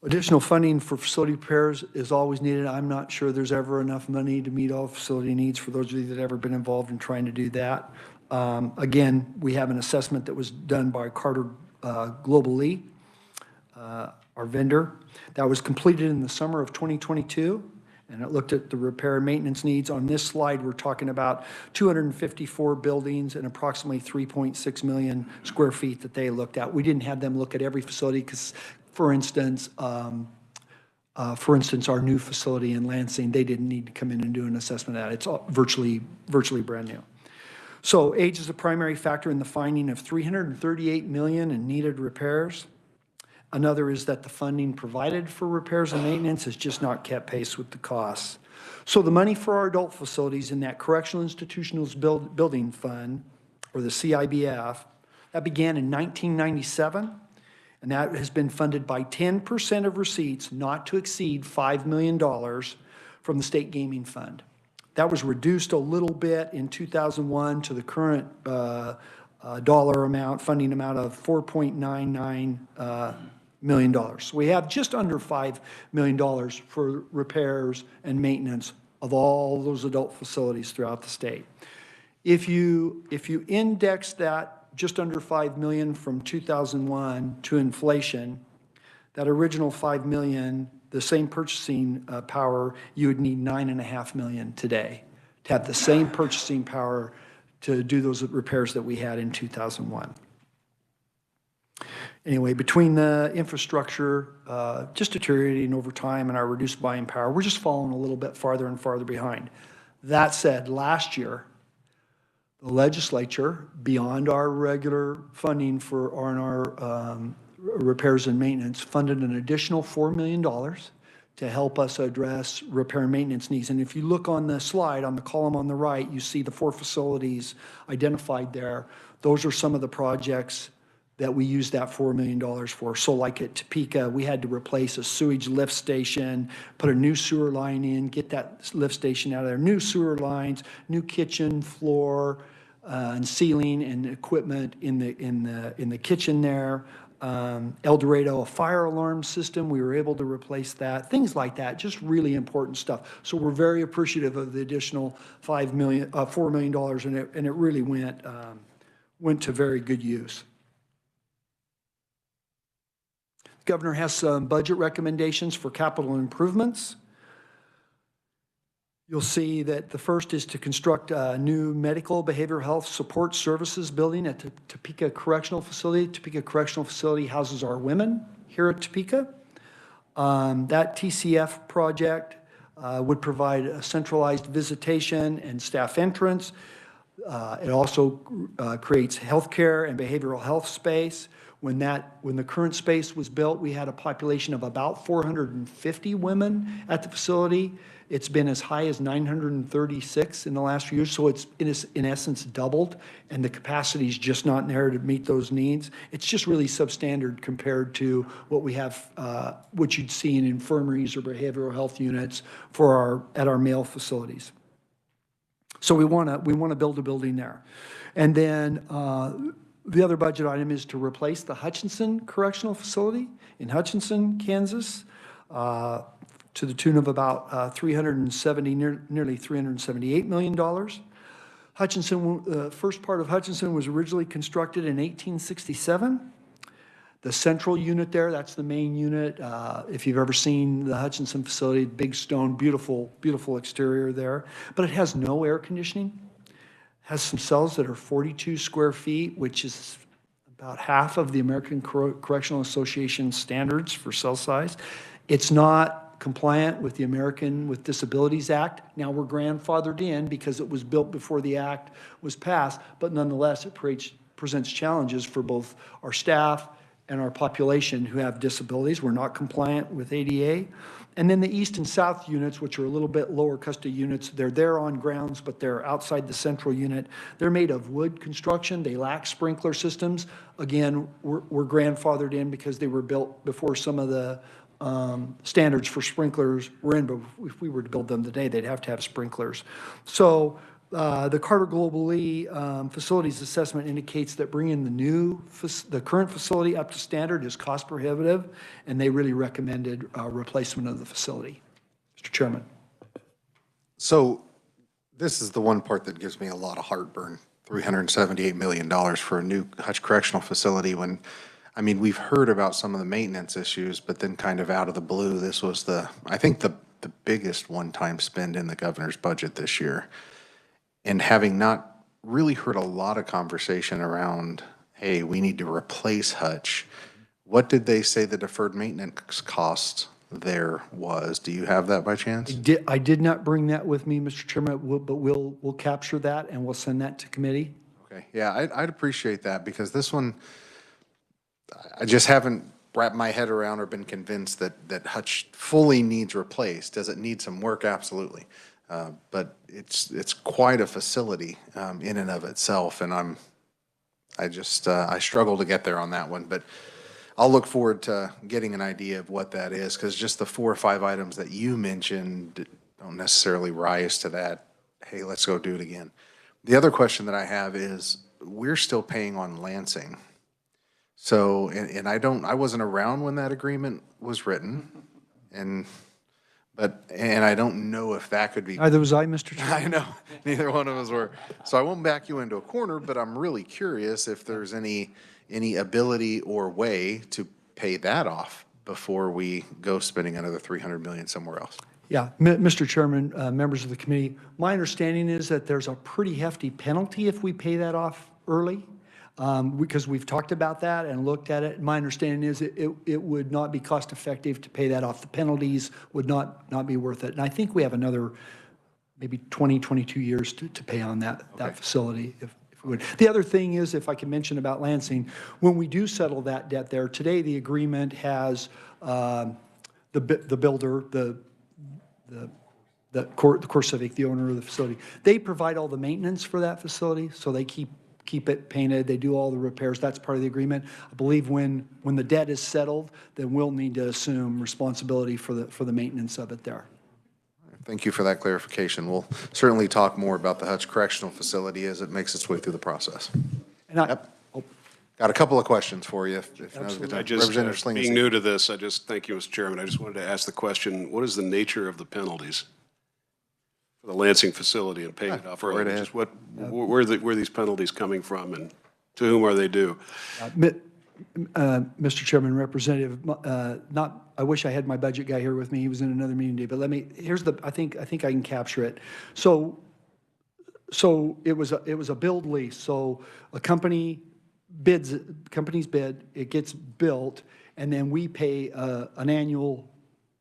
Additional funding for facility repairs is always needed. I'm not sure there's ever enough money to meet all facility needs for those of you that have ever been involved in trying to do that. Again, we have an assessment that was done by Carter Globally, our vendor, that was completed in the summer of 2022, and it looked at the repair and maintenance needs. On this slide, we're talking about 254 buildings and approximately 3.6 million square feet that they looked at. We didn't have them look at every facility because, for instance, our new facility in Lansing, they didn't need to come in and do an assessment of that. It's all virtually brand new. So age is a primary factor in the finding of $338 million in needed repairs. Another is that the funding provided for repairs and maintenance has just not kept pace with the costs. So the money for our adult facilities in that Correctional Institutions Building Fund, or the CIBF, that began in 1997, and that has been funded by 10% of receipts not to exceed $5 million from the State Gaming Fund. That was reduced a little bit in 2001 to the current funding amount of $4.99 million. So we have just under $5 million for repairs and maintenance of all those adult facilities throughout the state. If you index that just under 5 million from 2001 to inflation, that original 5 million, the same purchasing power, you would need 9.5 million today to have the same purchasing power to do those repairs that we had in 2001. Anyway, between the infrastructure just deteriorating over time and our reduced buying power, we're just falling a little bit farther and farther behind. That said, last year, the legislature, beyond our regular funding for R&R repairs and maintenance, funded an additional $4 million to help us address repair and maintenance needs. And if you look on the slide, on the column on the right, you see the 4 facilities identified there. Those are some of the projects that we used that $4 million for. So like at Topeka, we had to replace a sewage lift station, put a new sewer line in, get that lift station out of there, new sewer lines, new kitchen floor, and ceiling and equipment in the kitchen there. El Dorado, a fire alarm system, we were able to replace that. Things like that, just really important stuff. So we're very appreciative of the additional $4 million, and it really went to very good use. The governor has some budget recommendations for capital improvements. You'll see that the first is to construct a new medical behavioral health support services building at the Topeka Correctional Facility. Topeka Correctional Facility houses our women here at Topeka. That TCF project would provide a centralized visitation and staff entrance. It also creates healthcare and behavioral health space. When the current space was built, we had a population of about 450 women at the facility. It's been as high as 936 in the last few years, so it's in essence doubled, and the capacity is just not there to meet those needs. It's just really substandard compared to what we have, what you'd see in infirmaries or behavioral health units at our male facilities. So we want to build a building there, and then the other budget item is to replace the Hutchinson Correctional Facility in Hutchinson, Kansas, to the tune of about nearly $378 million. Hutchinson, first part of Hutchinson was originally constructed in 1867. The central unit there, that's the main unit. If you've ever seen the Hutchinson facility, big stone, beautiful, beautiful exterior there, but it has no air conditioning. Has some cells that are 42 square feet, which is about half of the American Correctional Association standards for cell size. It's not compliant with the American with Disabilities Act. Now we're grandfathered in because it was built before the act was passed, but nonetheless it presents challenges for both our staff and our population who have disabilities. We're not compliant with ADA. And then the east and south units, which are a little bit lower custody units, they're there on grounds, but they're outside the central unit. They're made of wood construction. They lack sprinkler systems. Again, we're grandfathered in because they were built before some of the standards for sprinklers were in, but if we were to build them today, they'd have to have sprinklers. So the Carter Global Lee facilities assessment indicates that bringing the current facility up to standard is cost prohibitive, and they really recommended replacement of the facility. Mr. Chairman. So this is the one part that gives me a lot of heartburn, $378 million for a new Hutch Correctional Facility when, I mean, we've heard about some of the maintenance issues, but then kind of out of the blue, this was I think the biggest one-time spend in the governor's budget this year. And having not really heard a lot of conversation around, hey, we need to replace Hutch, what did they say the deferred maintenance cost there was? Do you have that by chance? I did not bring that with me, Mr. Chairman, but we'll capture that and we'll send that to committee. Okay, yeah, I'd appreciate that because this one, I just haven't wrapped my head around or been convinced that Hutch fully needs replaced. Does it need some work? Absolutely. But it's quite a facility in and of itself, and I struggle to get there on that one. But I'll look forward to getting an idea of what that is, because just the 4 or 5 items that you mentioned don't necessarily rise to that, hey, let's go do it again. The other question that I have is, we're still paying on Lansing. So, and I wasn't around when that agreement was written, and I don't know if that could be. Neither was I, Mr. Chairman. I know, neither one of us were. So I won't back you into a corner, but I'm really curious if there's any ability or way to pay that off before we go spending another 300 million somewhere else. Yeah, Mr. Chairman, members of the committee, my understanding is that there's a pretty hefty penalty if we pay that off early, because we've talked about that and looked at it. My understanding is it would not be cost effective to pay that off. The penalties would not be worth it. And I think we have another maybe 20, 22 years to pay on that facility if we would. The other thing is, if I can mention about Lansing, when we do settle that debt there, today the agreement has the builder, the CoreCivic, the owner of the facility, they provide all the maintenance for that facility, so they keep it painted, they do all the repairs, that's part of the agreement. I believe when the debt is settled, then we'll need to assume responsibility for the maintenance of it there. Thank you for that clarification. We'll certainly talk more about the Hutch Correctional Facility as it makes its way through the process. And Got a couple of questions for you, if now's a good time. Representative Sling. Being new to this, thank you, Mr. Chairman. I just wanted to ask the question, what is the nature of the penalties for the Lansing facility and paying it off early? right ahead. Just where are these penalties coming from, and to whom are they due? Mr. Chairman, Representative, I wish I had my budget guy here with me. He was in another meeting today, but I think I can capture it. So it was a build lease. So a company's bid, it gets built, and then we pay an annual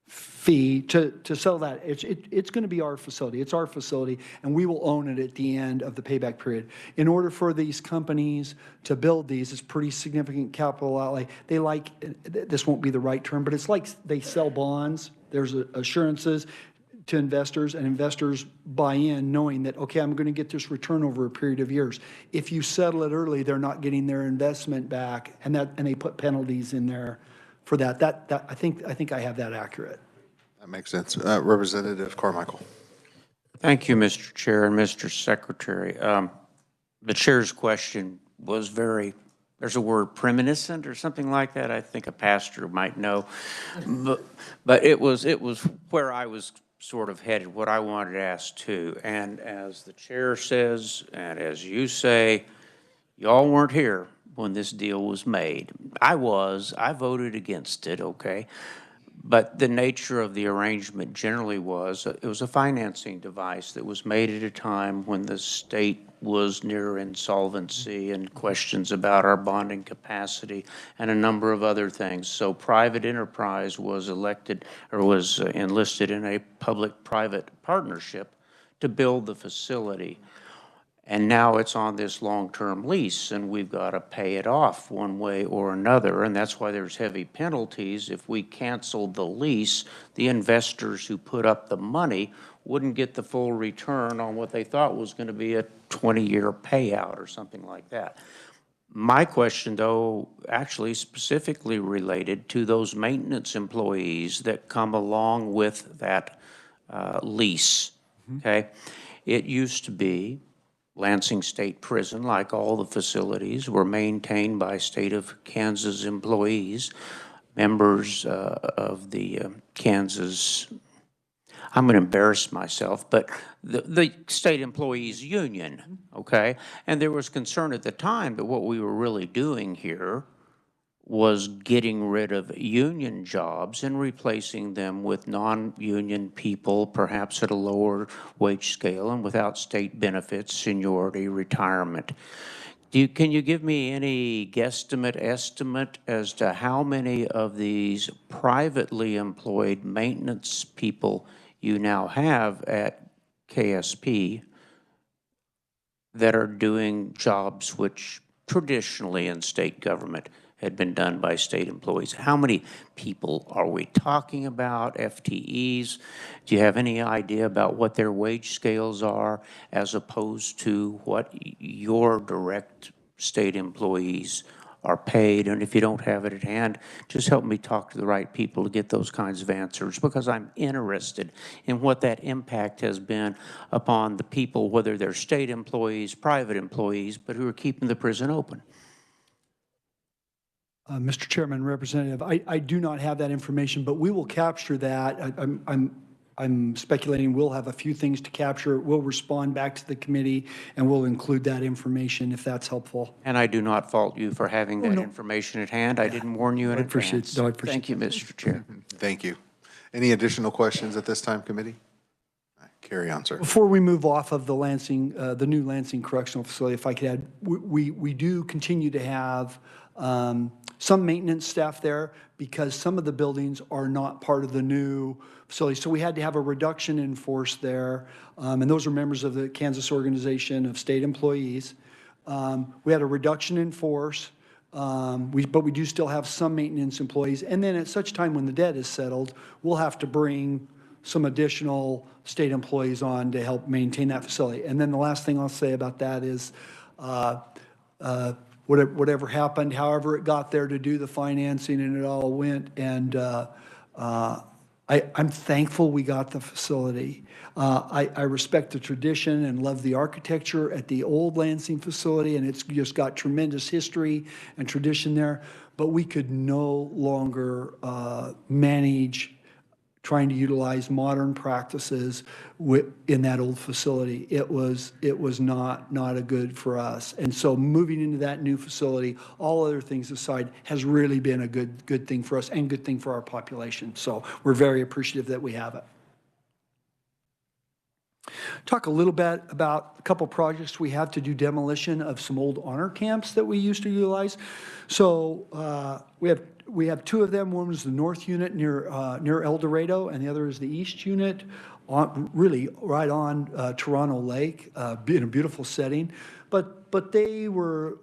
fee to sell that. It's going to be our facility. It's our facility, and we will own it at the end of the payback period. In order for these companies to build these, it's pretty significant capital outlay. This won't be the right term, but it's like they sell bonds. There's assurances to investors, and investors buy in knowing that, okay, I'm going to get this return over a period of years. If you settle it early, they're not getting their investment back, and they put penalties in there for that. I think I have that accurate. That makes sense. Representative Carmichael. Thank you, Mr. Chair and Mr. Secretary. The chair's question was there's a word, premonition or something like that. I think a pastor might know. But it was where I was sort of headed, what I wanted to ask too. And as the chair says, and as you say, y'all weren't here when this deal was made. I voted against it, okay? But the nature of the arrangement generally was, it was a financing device that was made at a time when the state was near insolvency and questions about our bonding capacity and a number of other things. So private enterprise was enlisted in a public-private partnership to build the facility. And now it's on this long-term lease, and we've got to pay it off one way or another, and that's why there's heavy penalties. If we canceled the lease, the investors who put up the money wouldn't get the full return on what they thought was going to be a 20-year payout or something like that. My question, though, actually specifically related to those maintenance employees that come along with that lease, okay? It used to be Lansing State Prison, like all the facilities, were maintained by state of Kansas employees, members of the Kansas, I'm going to embarrass myself, but the state employees union, okay? And there was concern at the time that what we were really doing here was getting rid of union jobs and replacing them with non-union people, perhaps at a lower wage scale and without state benefits, seniority, retirement. Can you give me any estimate as to how many of these privately employed maintenance people you now have at KSP that are doing jobs which traditionally in state government had been done by state employees? How many people are we talking about, FTEs? Do you have any idea about what their wage scales are as opposed to what your direct state employees are paid? And if you don't have it at hand, just help me talk to the right people to get those kinds of answers, because I'm interested in what that impact has been upon the people, whether they're state employees, private employees, but who are keeping the prison open. Mr. Chairman, Representative, I do not have that information, but we will capture that. I'm speculating we'll have a few things to capture. We'll respond back to the committee, and we'll include that information if that's helpful. And I do not fault you for having that information at hand. I didn't warn you in I appreciate- advance. no, I appreciate Thank you, Mr. Chair. Thank you. Any additional questions at this time, committee? All right, carry on, sir. Before we move off of the Lansing, the new Lansing Correctional Facility, if I could add, we do continue to have some maintenance staff there because some of the buildings are not part of the new facility. So we had to have a reduction in force there. And those are members of the Kansas Organization of State Employees. We had a reduction in force, but we do still have some maintenance employees. And then at such time when the debt is settled, we'll have to bring some additional state employees on to help maintain that facility. And then the last thing I'll say about that is whatever happened, however it got there to do the financing and it all went. And I'm thankful we got the facility. I respect the tradition and love the architecture at the old Lansing facility, and it's just got tremendous history and tradition there. But we could no longer manage trying to utilize modern practices in that old facility. It was not a good for us. And so moving into that new facility, all other things aside, has really been a good thing for us and good thing for our population. So we're very appreciative that we have it. Talk a little bit about a couple projects we have to do demolition of some old honor camps that we used to utilize. So we have two of them. One was the north unit near El Dorado, and the other is the east unit, really right on Toronto Lake, in a beautiful setting. But they were,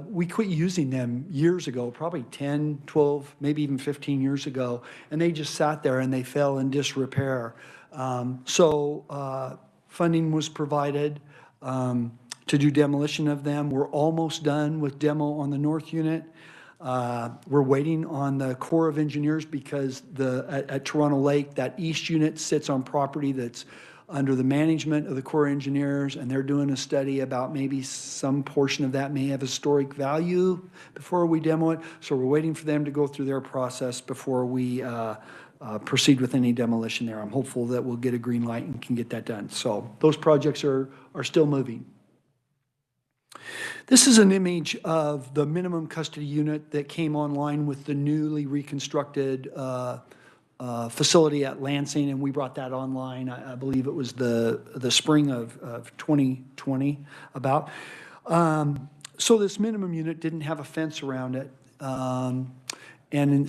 we quit using them years ago, probably 10, 12, maybe even 15 years ago, and they just sat there and they fell in disrepair. So funding was provided to do demolition of them. We're almost done with demo on the north unit. We're waiting on the Corps of Engineers because at Toronto Lake, that east unit sits on property that's under the management of the Corps of Engineers, and they're doing a study about maybe some portion of that may have historic value before we demo it. So we're waiting for them to go through their process before we proceed with any demolition there. I'm hopeful that we'll get a green light and can get that done. So those projects are still moving. This is an image of the minimum custody unit that came online with the newly reconstructed facility at Lansing, and we brought that online. I believe it was the spring of 2020 about. So this minimum unit didn't have a fence around it. And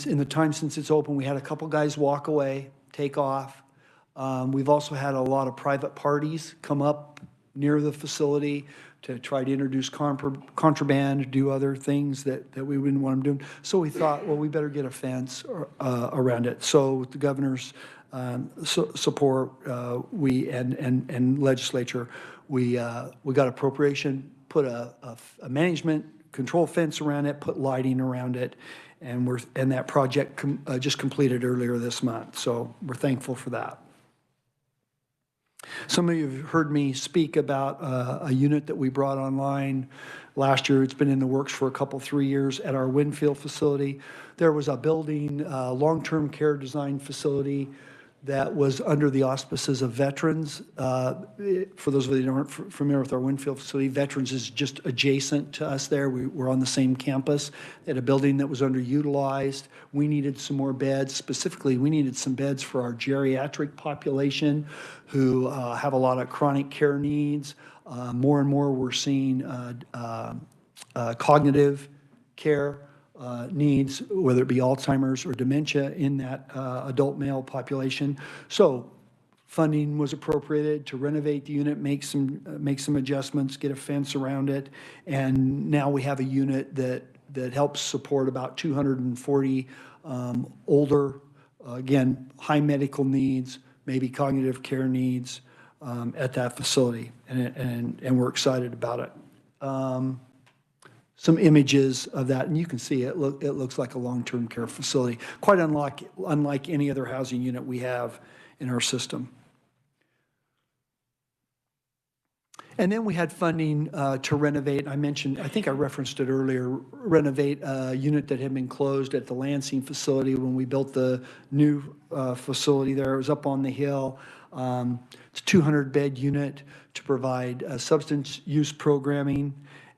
in the time since it's open, we had a couple guys walk away, take off. We've also had a lot of private parties come up near the facility to try to introduce contraband, do other things that we wouldn't want them doing. So we thought, well, we better get a fence around it. So with the governor's support, we and legislature, we got appropriation, put a management control fence around it, put lighting around it, and that project just completed earlier this month. So we're thankful for that. Some of you have heard me speak about a unit that we brought online last year. It's been in the works for 3 years at our Winfield facility. There was a building, long-term care design facility that was under the auspices of Veterans. For those of you who aren't familiar with our Winfield facility, Veterans is just adjacent to us there. We're on the same campus. They had a building that was underutilized. We needed some more beds. Specifically, we needed some beds for our geriatric population who have a lot of chronic care needs. More and more we're seeing cognitive care needs, whether it be Alzheimer's or dementia in that adult male population. So funding was appropriated to renovate the unit, make some adjustments, get a fence around it, and now we have a unit that helps support about 240 older, again, high medical needs, maybe cognitive care needs at that facility, and we're excited about it. Some images of that, and you can see it looks like a long-term care facility, quite unlike any other housing unit we have in our system. And then we had funding to renovate, I think I referenced it earlier, renovate a unit that had been closed at the Lansing facility when we built the new facility there. It was up on the hill. It's a 200-bed unit to provide substance use programming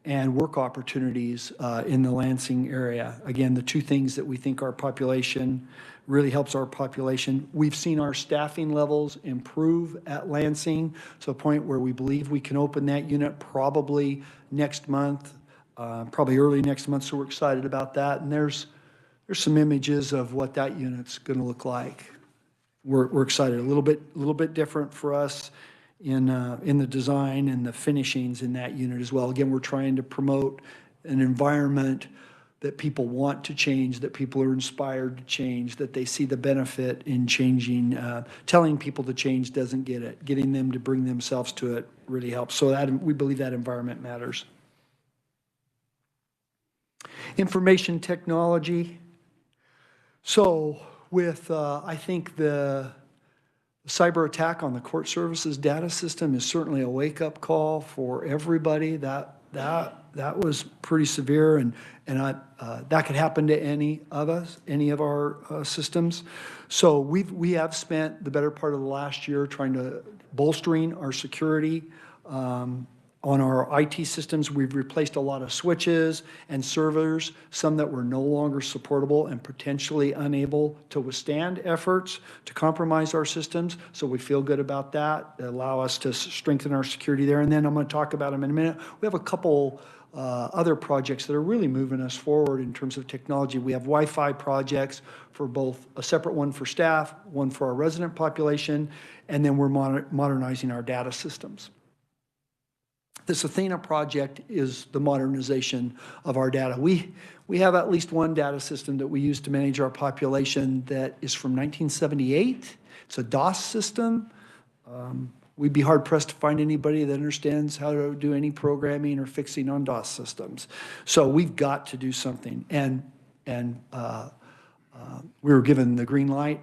and work opportunities in the Lansing area. Again, the two things that we think our population really helps our population. We've seen our staffing levels improve at Lansing to a point where we believe we can open that unit probably next month, probably early next month, so we're excited about that. And there's some images of what that unit's going to look like. We're excited. A little bit different for us in the design and the finishings in that unit as well. Again, we're trying to promote an environment that people want to change, that people are inspired to change, that they see the benefit in changing. Telling people to change doesn't get it. Getting them to bring themselves to it really helps. So that, we believe that environment matters. Information technology. So with, I think the cyber attack on the court services data system is certainly a wake-up call for everybody. That was pretty severe, and that could happen to any of us, any of our systems. So we have spent the better part of the last year trying to bolstering our security on our IT systems. We've replaced a lot of switches and servers, some that were no longer supportable and potentially unable to withstand efforts to compromise our systems. So we feel good about that. They allow us to strengthen our security there. And then I'm going to talk about them in a minute. We have a couple other projects that are really moving us forward in terms of technology. We have Wi-Fi projects for both a separate one for staff, one for our resident population, and then we're modernizing our data systems. This Athena project is the modernization of our data. We have at least one data system that we use to manage our population that is from 1978. It's a DOS system. We'd be hard-pressed to find anybody that understands how to do any programming or fixing on DOS systems. So we've got to do something. And we were given the green light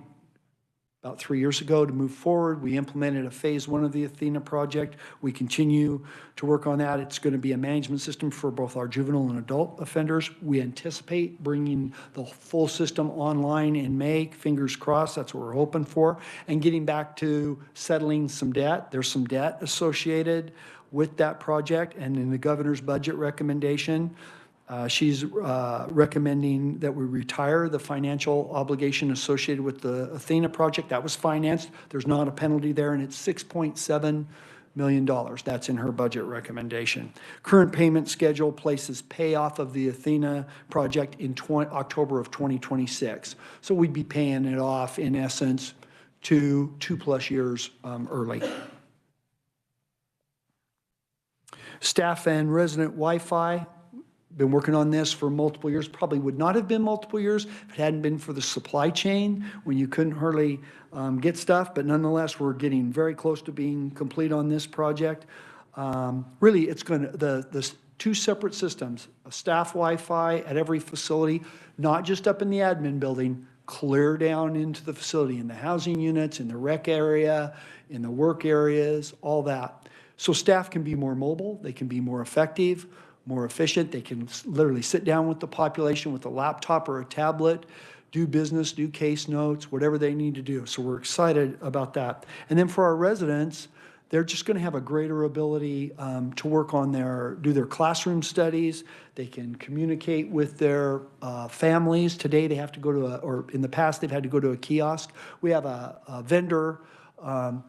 about 3 years ago to move forward. We implemented a phase 1 of the Athena project. We continue to work on that. It's going to be a management system for both our juvenile and adult offenders. We anticipate bringing the full system online in May. Fingers crossed, that's what we're hoping for. And getting back to settling some debt. There's some debt associated with that project, and in the governor's budget recommendation, she's recommending that we retire the financial obligation associated with the Athena project. That was financed. There's not a penalty there, and it's $6.7 million. That's in her budget recommendation. Current payment schedule places payoff of the Athena project in October of 2026. So we'd be paying it off, in essence, 2+ years early. Staff and resident Wi-Fi. Been working on this for multiple years. Probably would not have been multiple years if it hadn't been for the supply chain when you couldn't hardly get stuff. But nonetheless, we're getting very close to being complete on this project. Really, it's going to the two separate systems: a staff Wi-Fi at every facility, not just up in the admin building, clear down into the facility, in the housing units, in the rec area, in the work areas, all that. So staff can be more mobile. They can be more effective, more efficient. They can literally sit down with the population with a laptop or a tablet, do business, do case notes, whatever they need to do. So we're excited about that. And then for our residents, they're just going to have a greater ability to work on do their classroom studies. They can communicate with their families. Today they have to go to or in the past they've had to go to a kiosk. We have a vendor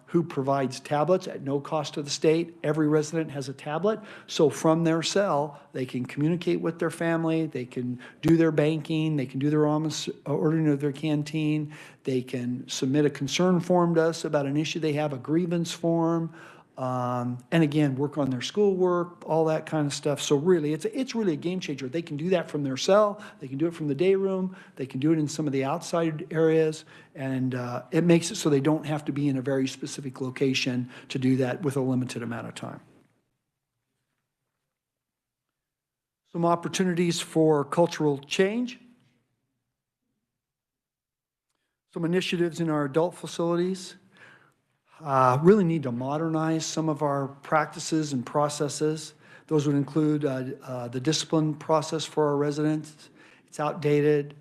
who provides tablets at no cost to the state. Every resident has a tablet. So from their cell, they can communicate with their family. They can do their banking. They can do their ordering of their canteen. They can submit a concern form to us about an issue they have, a grievance form. And again, work on their schoolwork, all that kind of stuff. So really, it's really a game changer. They can do that from their cell. They can do it from the day room. They can do it in some of the outside areas. And it makes it so they don't have to be in a very specific location to do that with a limited amount of time. Some opportunities for cultural change. Some initiatives in our adult facilities. Really need to modernize some of our practices and processes. Those would include the discipline process for our residents. It's outdated.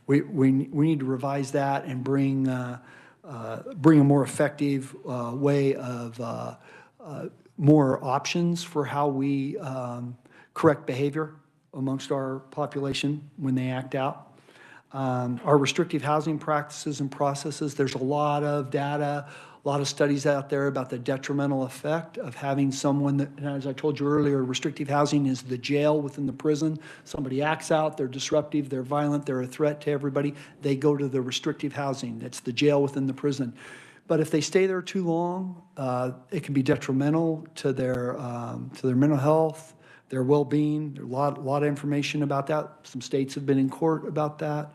We need to revise that and bring a more effective way of more options for how we correct behavior amongst our population when they act out. Our restrictive housing practices and processes, there's a lot of data, a lot of studies out there about the detrimental effect of having someone that, and as I told you earlier, restrictive housing is the jail within the prison. Somebody acts out, they're disruptive, they're violent, they're a threat to everybody. They go to the restrictive housing. That's the jail within the prison. But if they stay there too long, it can be detrimental to their mental health, their well-being. There's a lot of information about that. Some states have been in court about that.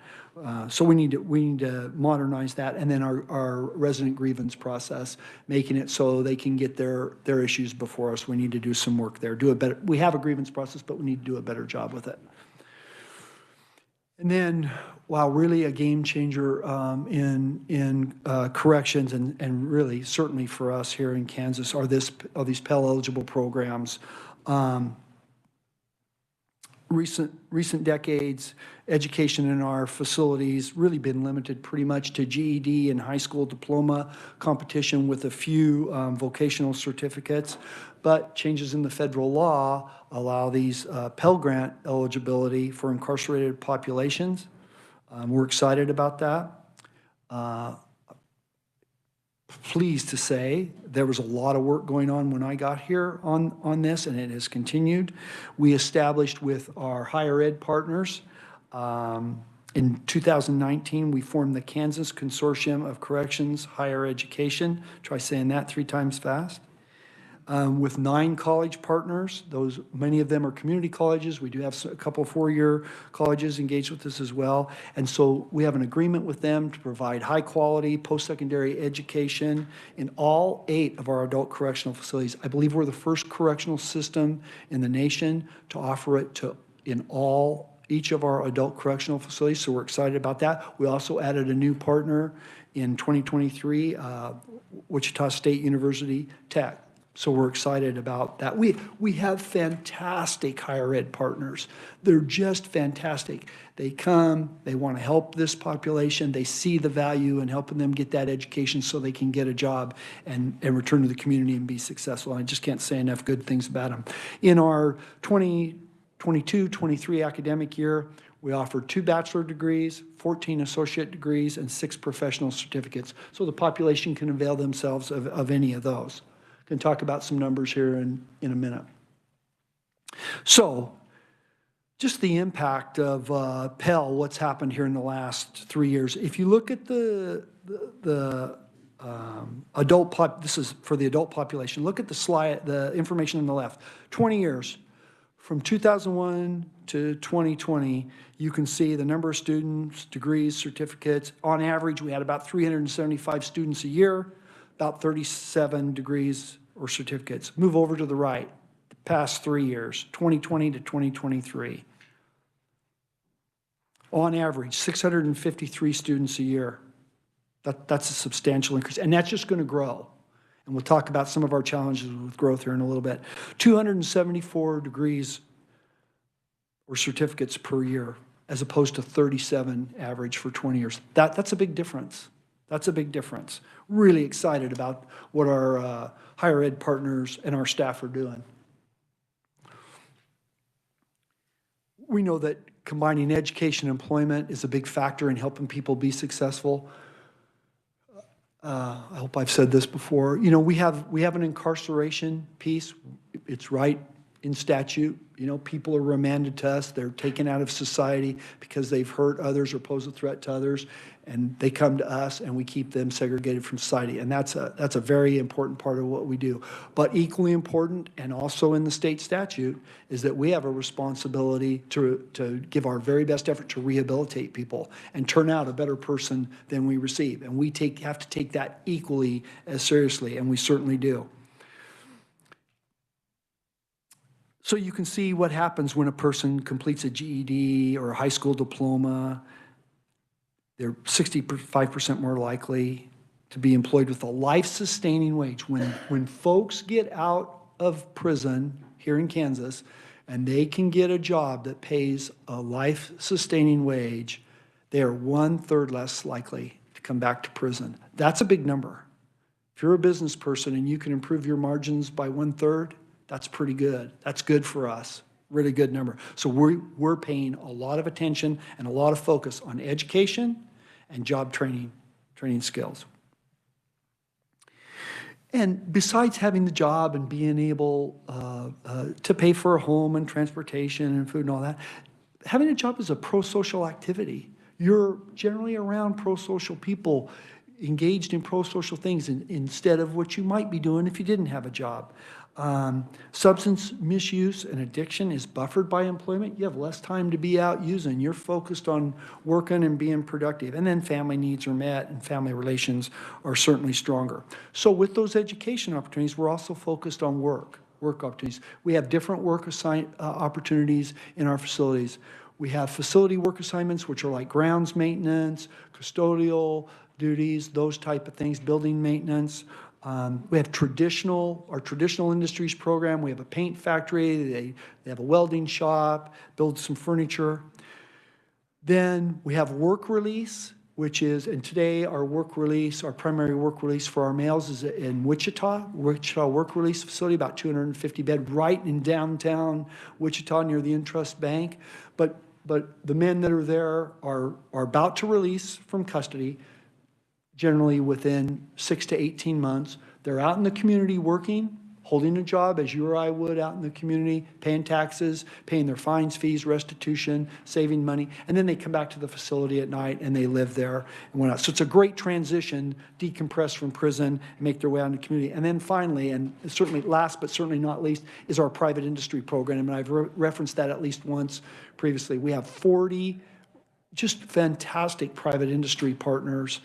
So we need to modernize that, and then our resident grievance process, making it so they can get their issues before us. We need to do some work there. Do a better. We have a grievance process, but we need to do a better job with it. And then, wow, really a game changer in corrections, and really certainly for us here in Kansas are these Pell eligible programs. Recent decades, education in our facilities really been limited pretty much to GED and high school diploma competition with a few vocational certificates. But changes in the federal law allow these Pell Grant eligibility for incarcerated populations. We're excited about that. Pleased to say there was a lot of work going on when I got here on this, and it has continued. We established with our higher ed partners in 2019, we formed the Kansas Consortium of Corrections Higher Education. Try saying that 3 times fast. With 9 college partners. Many of them are community colleges. We do have a couple 4-year colleges engaged with us as well. And so we have an agreement with them to provide high-quality post-secondary education in all 8 of our adult correctional facilities. I believe we're the first correctional system in the nation to offer it in each of our adult correctional facilities, so we're excited about that. We also added a new partner in 2023, Wichita State University Tech. So we're excited about that. We have fantastic higher ed partners. They're just fantastic. They come, they want to help this population. They see the value in helping them get that education so they can get a job and return to the community and be successful. I just can't say enough good things about them. In our 2022-23 academic year, we offered 2 bachelor degrees, 14 associate degrees, and 6 professional certificates. So the population can avail themselves of any of those. Can talk about some numbers here in a minute. So, just the impact of Pell, what's happened here in the last 3 years. If you look at the this is for the adult population. Look at the slide, the information on the left. 20 years, from 2001 to 2020, you can see the number of students, degrees, certificates. On average, we had about 375 students a year. About 37 degrees or certificates. Move over to the right, the past 3 years, 2020 to 2023. On average, 653 students a year. That's a substantial increase, and that's just going to grow. And we'll talk about some of our challenges with growth here in a little bit. 274 degrees or certificates per year, as opposed to 37 average for 20 years. That's a big difference. That's a big difference. Really excited about what our higher ed partners and our staff are doing. We know that combining education and employment is a big factor in helping people be successful. I hope I've said this before. You know, we have an incarceration piece. It's right in statute. You know, people are remanded to us. They're taken out of society because they've hurt others or posed a threat to others, and they come to us, and we keep them segregated from society. And that's a very important part of what we do. But equally important, and also in the state statute, is that we have a responsibility to give our very best effort to rehabilitate people and turn out a better person than we receive. And we have to take that equally as seriously, and we certainly do. So you can see what happens when a person completes a GED or a high school diploma. They're 65% more likely to be employed with a life-sustaining wage. When folks get out of prison here in Kansas and they can get a job that pays a life-sustaining wage, they are 1/3 less likely to come back to prison. That's a big number. If you're a business person and you can improve your margins by 1/3, that's pretty good. That's good for us. Really good number. So we're paying a lot of attention and a lot of focus on education and job training skills. And besides having the job and being able to pay for a home and transportation and food and all that, having a job is a pro-social activity. You're generally around pro-social people, engaged in pro-social things instead of what you might be doing if you didn't have a job. Substance misuse and addiction is buffered by employment. You have less time to be out using. You're focused on working and being productive. And then family needs are met and family relations are certainly stronger. So with those education opportunities, we're also focused on work opportunities. We have different work opportunities in our facilities. We have facility work assignments, which are like grounds maintenance, custodial duties, those type of things, building maintenance. We have our traditional industries program. We have a paint factory. They have a welding shop, build some furniture. Then we have work release, which is, and today our primary work release for our males is in Wichita Work Release Facility, about 250 bed, right in downtown Wichita near the Intrust Bank. But the men that are there are about to release from custody, generally within 6 to 18 months. They're out in the community working, holding a job as you or I would out in the community, paying taxes, paying their fines, fees, restitution, saving money, and then they come back to the facility at night and they live there and whatnot. So it's a great transition, decompress from prison and make their way out in the community. And then finally, and certainly last but certainly not least, is our private industry program, and I've referenced that at least once previously. We have 40 just fantastic private industry partners,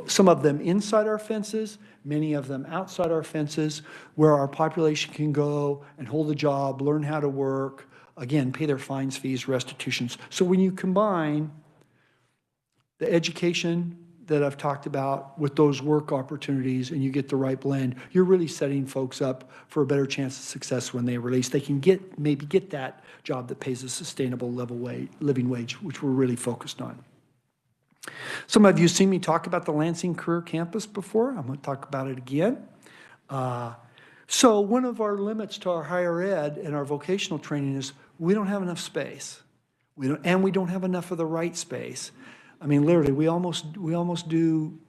some of them inside our fences, many of them outside our fences, where our population can go and hold a job, learn how to work, again, pay their fines, fees, restitutions. So when you combine the education that I've talked about with those work opportunities and you get the right blend, you're really setting folks up for a better chance of success when they release. They can maybe get that job that pays a sustainable living wage, which we're really focused on. Some of you have seen me talk about the Lansing Career Campus before. I'm going to talk about it again. So one of our limits to our higher ed and our vocational training is we don't have enough space. We don't have enough of the right space. I mean, literally, we almost do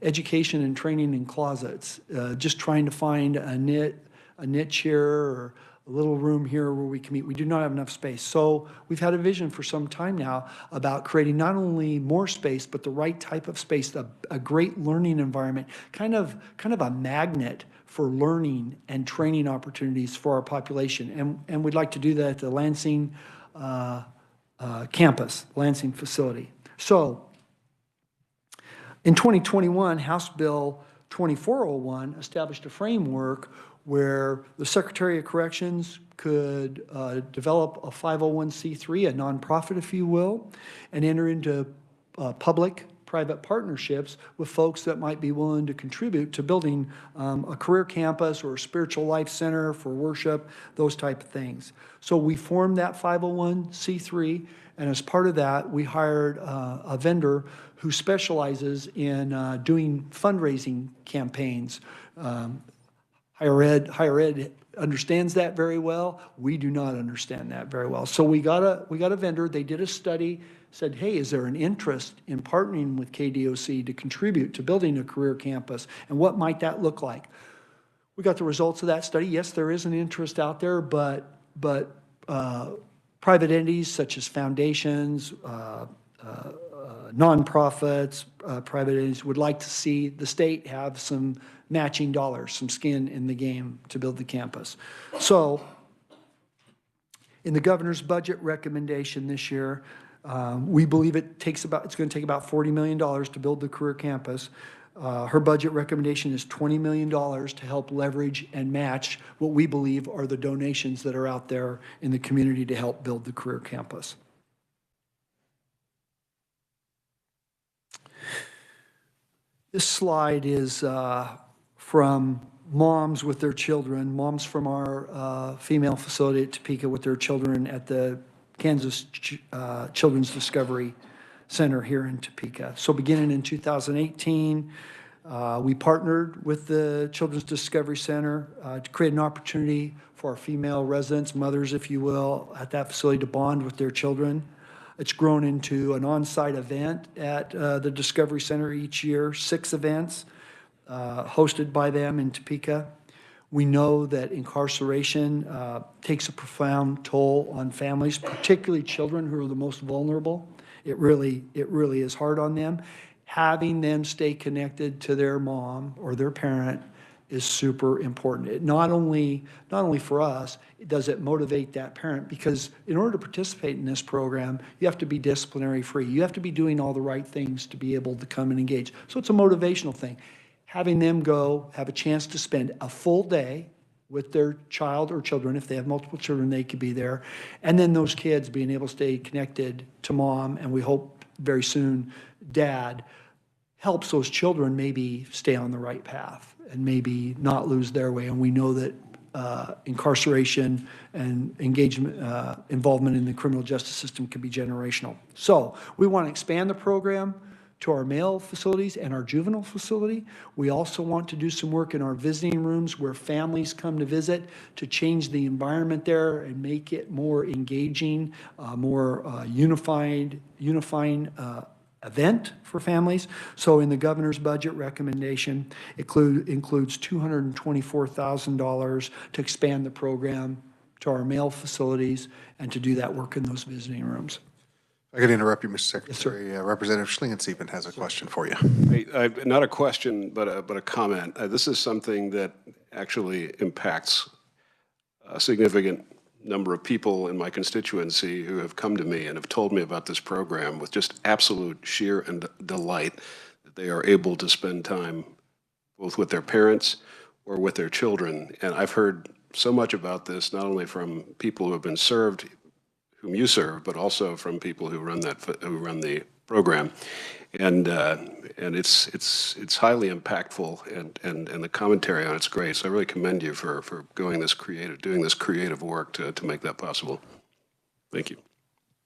education and training in closets, just trying to find a niche here or a little room here where we can meet. We do not have enough space. So we've had a vision for some time now about creating not only more space, but the right type of space, a great learning environment, kind of a magnet for learning and training opportunities for our population. And we'd like to do that at the Lansing campus, Lansing facility. So in 2021, House Bill 2401 established a framework where the Secretary of Corrections could develop a 501c3, a nonprofit, if you will, and enter into public-private partnerships with folks that might be willing to contribute to building a career campus or a spiritual life center for worship, those type of things. So we formed that 501c3, and as part of that, we hired a vendor who specializes in doing fundraising campaigns. Higher ed understands that very well. We do not understand that very well. So we got a vendor. They did a study, said, hey, is there an interest in partnering with KDOC to contribute to building a career campus? And what might that look like? We got the results of that study. Yes, there is an interest out there, but private entities such as foundations, nonprofits, private entities would like to see the state have some matching dollars, some skin in the game to build the campus. So in the governor's budget recommendation this year, we believe it's going to take about $40 million to build the career campus. Her budget recommendation is $20 million to help leverage and match what we believe are the donations that are out there in the community to help build the career campus. This slide is from moms with their children, moms from our female facility at Topeka with their children at the Kansas Children's Discovery Center here in Topeka. So beginning in 2018, we partnered with the Children's Discovery Center to create an opportunity for our female residents, mothers, if you will, at that facility to bond with their children. It's grown into an on-site event at the Discovery Center each year, 6 events hosted by them in Topeka. We know that incarceration takes a profound toll on families, particularly children who are the most vulnerable. It really is hard on them. Having them stay connected to their mom or their parent is super important. It not only for us, does it motivate that parent, because in order to participate in this program, you have to be disciplinary free. You have to be doing all the right things to be able to come and engage. So it's a motivational thing. Having them go have a chance to spend a full day with their child or children. If they have multiple children, they could be there. And then those kids being able to stay connected to mom, and we hope very soon dad, helps those children maybe stay on the right path and maybe not lose their way. And we know that incarceration and engagement, involvement in the criminal justice system can be generational. So we want to expand the program to our male facilities and our juvenile facility. We also want to do some work in our visiting rooms where families come to visit to change the environment there and make it more engaging, more unifying event for families. So in the governor's budget recommendation, it includes $224,000 to expand the program to our male facilities and to do that work in those visiting rooms. I could interrupt you, Mr. Secretary. Yes, sir. Representative Schlingensieben has a question for you. Not a question, but a comment. This is something that actually impacts a significant number of people in my constituency who have come to me and have told me about this program with just absolute sheer and delight that they are able to spend time both with their parents or with their children. And I've heard so much about this, not only from people who have been served, whom you serve, but also from people who run the program. And it's highly impactful, and the commentary on it's great. So I really commend you for doing this creative work to make that possible. Thank you.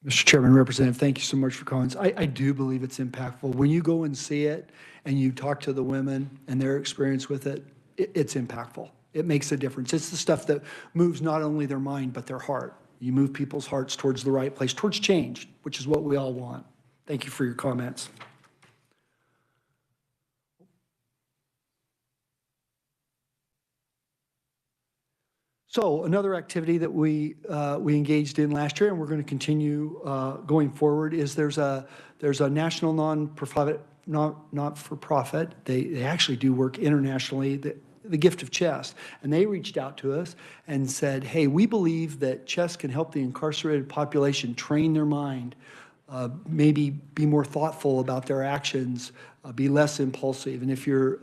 Mr. Chairman, Representative, thank you so much for comments. I do believe it's impactful. When you go and see it and you talk to the women and their experience with it, it's impactful. It makes a difference. It's the stuff that moves not only their mind, but their heart. You move people's hearts towards the right place, towards change, which is what we all want. Thank you for your comments. So another activity that we engaged in last year, and we're going to continue going forward, is there's a national not-for-profit. They actually do work internationally. The Gift of Chess, and they reached out to us and said, hey, we believe that chess can help the incarcerated population train their mind, maybe be more thoughtful about their actions, be less impulsive. And if you're,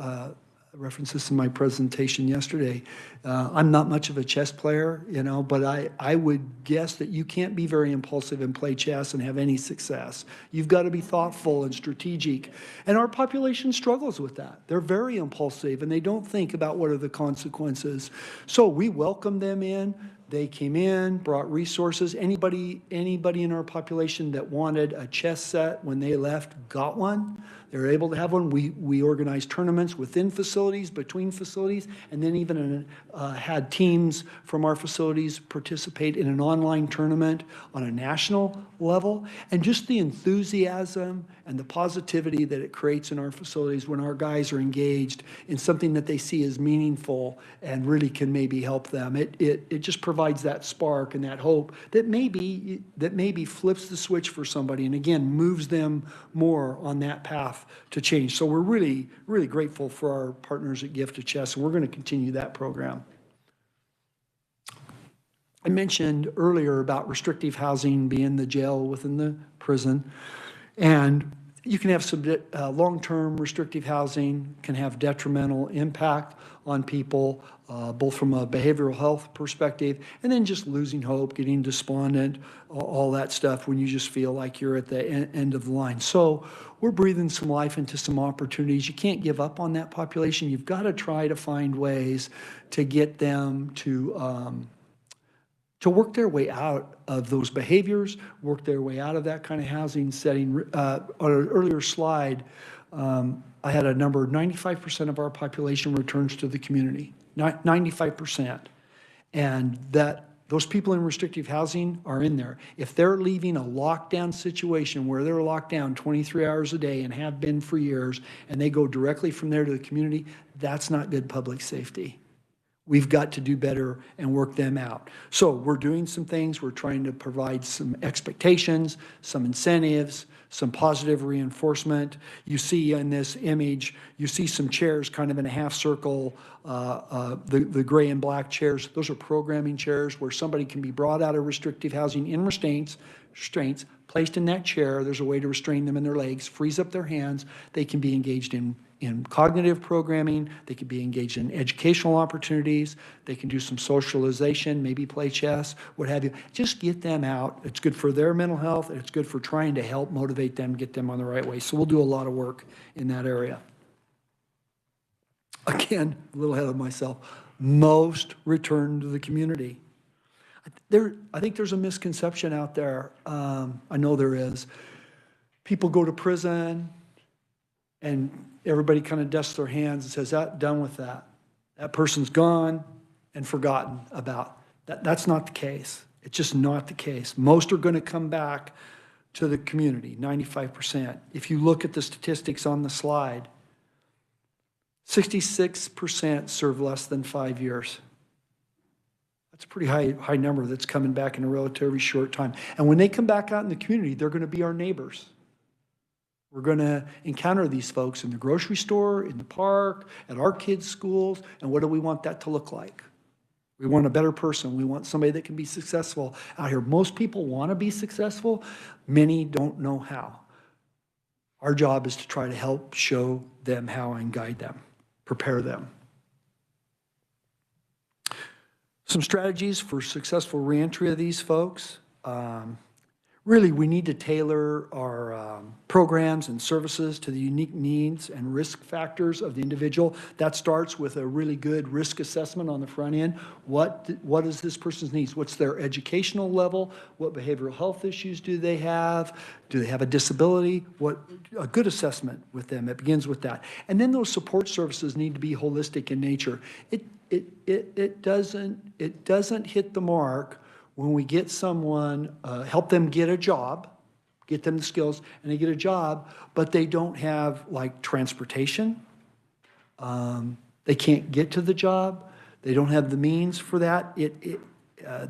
I referenced this in my presentation yesterday, I'm not much of a chess player, but I would guess that you can't be very impulsive and play chess and have any success. You've got to be thoughtful and strategic. And our population struggles with that. They're very impulsive and they don't think about what are the consequences. So we welcome them in. They came in, brought resources. Anybody in our population that wanted a chess set when they left got one. They were able to have one. We organized tournaments within facilities, between facilities, and then even had teams from our facilities participate in an online tournament on a national level. And just the enthusiasm and the positivity that it creates in our facilities when our guys are engaged in something that they see as meaningful and really can maybe help them. It just provides that spark and that hope that maybe flips the switch for somebody and again moves them more on that path to change. So we're really, really grateful for our partners at Gift of Chess, and we're going to continue that program. I mentioned earlier about restrictive housing being the jail within the prison, and You can have some long-term restrictive housing, can have detrimental impact on people, both from a behavioral health perspective, and then just losing hope, getting despondent, all that stuff when you just feel like you're at the end of the line. So we're breathing some life into some opportunities. You can't give up on that population. You've got to try to find ways to get them to work their way out of those behaviors, work their way out of that kind of housing setting. On an earlier slide, I had a number, 95% of our population returns to the community, 95%. And those people in restrictive housing are in there. If they're leaving a lockdown situation where they're locked down 23 hours a day and have been for years, and they go directly from there to the community, that's not good public safety. We've got to do better and work them out. So we're doing some things. We're trying to provide some expectations, some incentives, some positive reinforcement. You see in this image, you see some chairs kind of in a half circle, the gray and black chairs. Those are programming chairs where somebody can be brought out of restrictive housing in restraints, placed in that chair. There's a way to restrain them in their legs, freeze up their hands. They can be engaged in cognitive programming, they can be engaged in educational opportunities, they can do some socialization, maybe play chess, what have you. Just get them out. It's good for their mental health, and it's good for trying to help motivate them, get them on the right way. So we'll do a lot of work in that area. Again, a little ahead of myself. Most return to the community. I think there's a misconception out there. I know there is. People go to prison, and everybody kind of dusts their hands and says, done with that. That person's gone and forgotten about. That's not the case. It's just not the case. Most are going to come back to the community, 95%. If you look at the statistics on the slide, 66% serve less than 5 years. That's a pretty high number that's coming back in a relatively short time. And when they come back out in the community, they're going to be our neighbors. We're going to encounter these folks in the grocery store, in the park, at our kids' schools, and what do we want that to look like? We want a better person. We want somebody that can be successful out here. Most people want to be successful. Many don't know how. Our job is to try to help show them how and guide them, prepare them. Some strategies for successful reentry of these folks. Really, we need to tailor our programs and services to the unique needs and risk factors of the individual. That starts with a really good risk assessment on the front end. What is this person's needs? What's their educational level? What behavioral health issues do they have? Do they have a disability? A good assessment with them. It begins with that. And then those support services need to be holistic in nature. It doesn't hit the mark when we get someone, help them get a job, get them the skills, and they get a job, but they don't have like transportation. They can't get to the job. They don't have the means for that.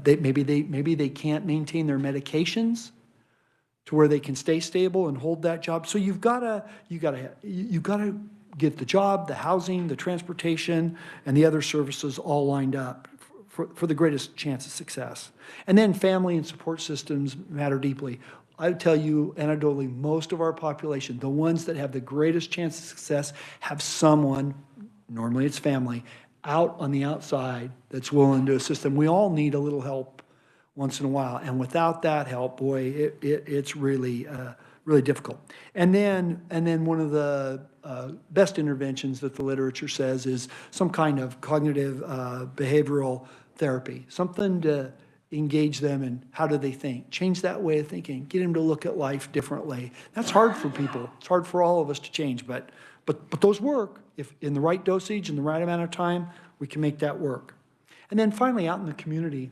Maybe they can't maintain their medications to where they can stay stable and hold that job. So you gotta get the job, the housing, the transportation, and the other services all lined up for the greatest chance of success. And then family and support systems matter deeply. I would tell you, anecdotally, most of our population, the ones that have the greatest chance of success, have someone, normally it's family, out on the outside that's willing to assist them. We all need a little help once in a while, and without that help, boy, it's really difficult. And then one of the best interventions that the literature says is some kind of cognitive behavioral therapy, something to engage them in how do they think, change that way of thinking, get them to look at life differently. That's hard for people. It's hard for all of us to change, but those work. If in the right dosage and the right amount of time, we can make that work. And then finally, out in the community,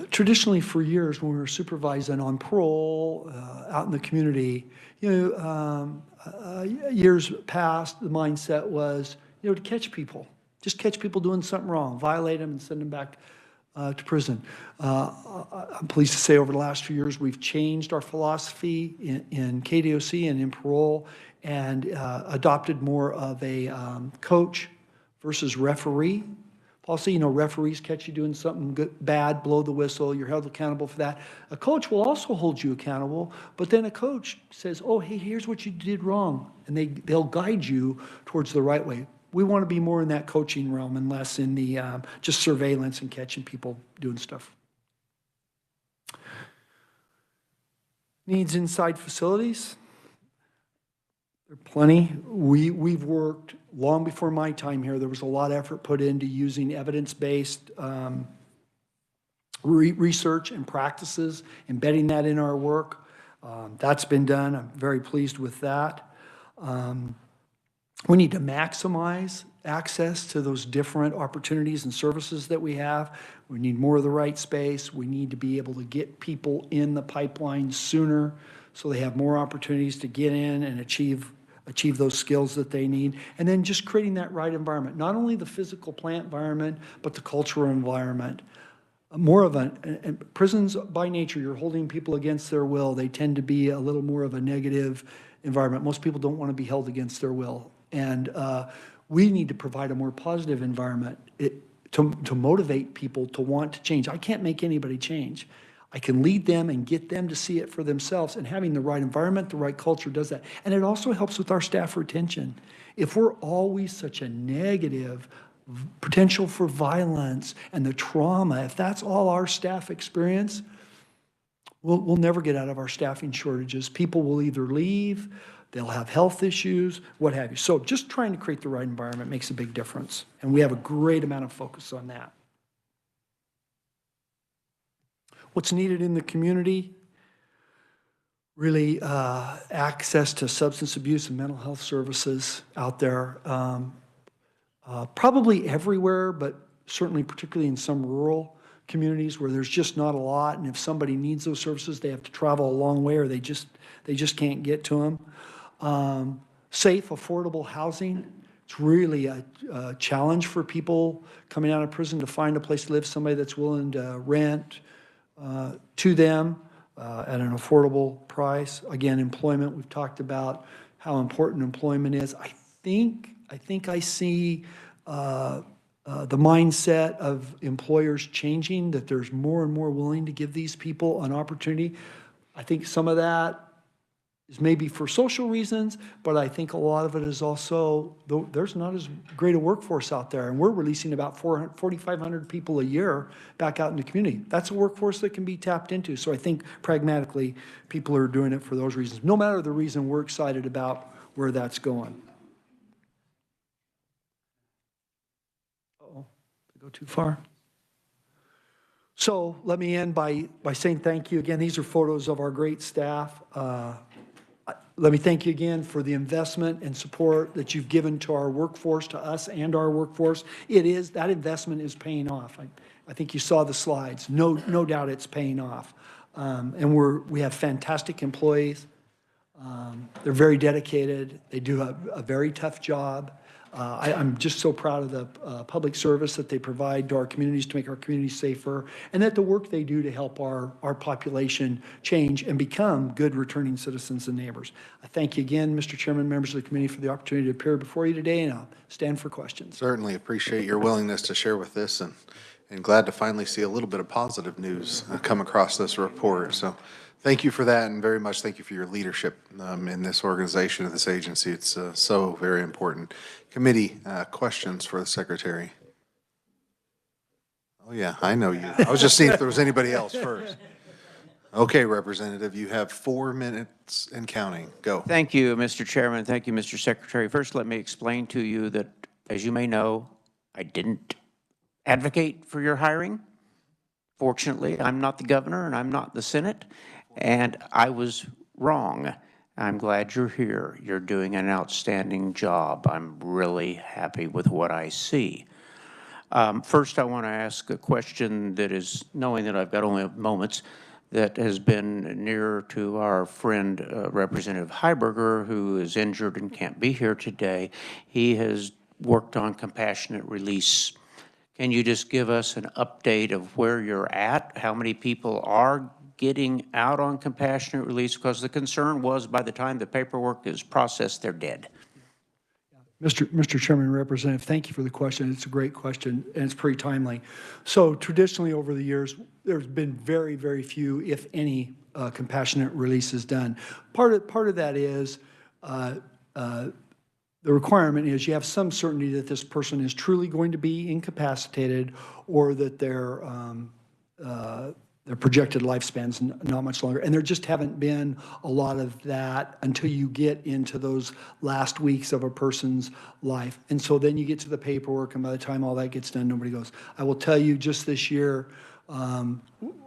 traditionally for years when we were supervising on parole out in the community, years past, the mindset was, to catch people. Just catch people doing something wrong, violate them, and send them back to prison. I'm pleased to say over the last few years, we've changed our philosophy in KDOC and in parole and adopted more of a coach versus referee policy. You know, referees catch you doing something good, bad, blow the whistle, you're held accountable for that. A coach will also hold you accountable, but then a coach says, oh, hey, here's what you did wrong, and they'll guide you towards the right way. We want to be more in that coaching realm and less in the just surveillance and catching people doing stuff. Needs inside facilities. There are plenty. We've worked long before my time here. There was a lot of effort put into using evidence-based research and practices, embedding that in our work. That's been done. I'm very pleased with that. We need to maximize access to those different opportunities and services that we have. We need more of the right space. We need to be able to get people in the pipeline sooner so they have more opportunities to get in and achieve those skills that they need. And then just creating that right environment, not only the physical plant environment, but the cultural environment. More of prisons by nature, you're holding people against their will. They tend to be a little more of a negative environment. Most people don't want to be held against their will. And we need to provide a more positive environment to motivate people to want to change. I can't make anybody change. I can lead them and get them to see it for themselves, and having the right environment, the right culture does that. And it also helps with our staff retention. If we're always such a negative potential for violence and the trauma, if that's all our staff experience, we'll never get out of our staffing shortages. People will either leave, they'll have health issues, what have you. So just trying to create the right environment makes a big difference. And we have a great amount of focus on that. What's needed in the community? Really access to substance abuse and mental health services out there. Probably everywhere, but certainly particularly in some rural communities where there's just not a lot. And if somebody needs those services, they have to travel a long way or they just can't get to them. Safe, affordable housing. It's really a challenge for people coming out of prison to find a place to live, somebody that's willing to rent to them at an affordable price. Again, employment, we've talked about how important employment is. I think I see the mindset of employers changing, that there's more and more willing to give these people an opportunity. I think some of that is maybe for social reasons, but I think a lot of it is also, there's not as great a workforce out there, and we're releasing about 4,500 people a year back out in the community. That's a workforce that can be tapped into. So I think pragmatically, people are doing it for those reasons. No matter the reason, we're excited about where that's going. Uh-oh, did I go too far? So let me end by saying thank you. Again, these are photos of our great staff. Let me thank you again for the investment and support that you've given to our workforce, to us and our workforce. That investment is paying off. I think you saw the slides. No doubt it's paying off. And we have fantastic employees. They're very dedicated. They do a very tough job. I'm just so proud of the public service that they provide to our communities to make our communities safer, and that the work they do to help our population change and become good returning citizens and neighbors. I thank you again, Mr. Chairman, members of the committee, for the opportunity to appear before you today, and I'll stand for questions. Certainly appreciate your willingness to share with this, and glad to finally see a little bit of positive news come across this report. So thank you for that, and very much thank you for your leadership in this organization, in this agency. It's so very important. Committee questions for the Secretary. Oh yeah, I know you. I was just seeing if there was anybody else first. Okay, Representative, you have 4 minutes and counting. Go. Thank you, Mr. Chairman. Thank you, Mr. Secretary. First, let me explain to you that, as you may know, I didn't advocate for your hiring. Fortunately, I'm not the governor and I'm not the Senate, and I was wrong. I'm glad you're here. You're doing an outstanding job. I'm really happy with what I see. First, I want to ask a question that is, knowing that I've got only moments, that has been near to our friend Representative Heiberger, who is injured and can't be here today. He has worked on compassionate release. Can you just give us an update of where you're at? How many people are getting out on compassionate release? Because the concern was by the time the paperwork is processed, they're dead. Mr. Chairman, Representative, thank you for the question. It's a great question, and it's pretty timely. So traditionally, over the years, there's been very, very few, if any, compassionate releases done. Part of that is the requirement is you have some certainty that this person is truly going to be incapacitated, or that their projected lifespan's not much longer. And there just haven't been a lot of that until you get into those last weeks of a person's life. And so then you get to the paperwork, and by the time all that gets done, nobody goes. I will tell you, just this year,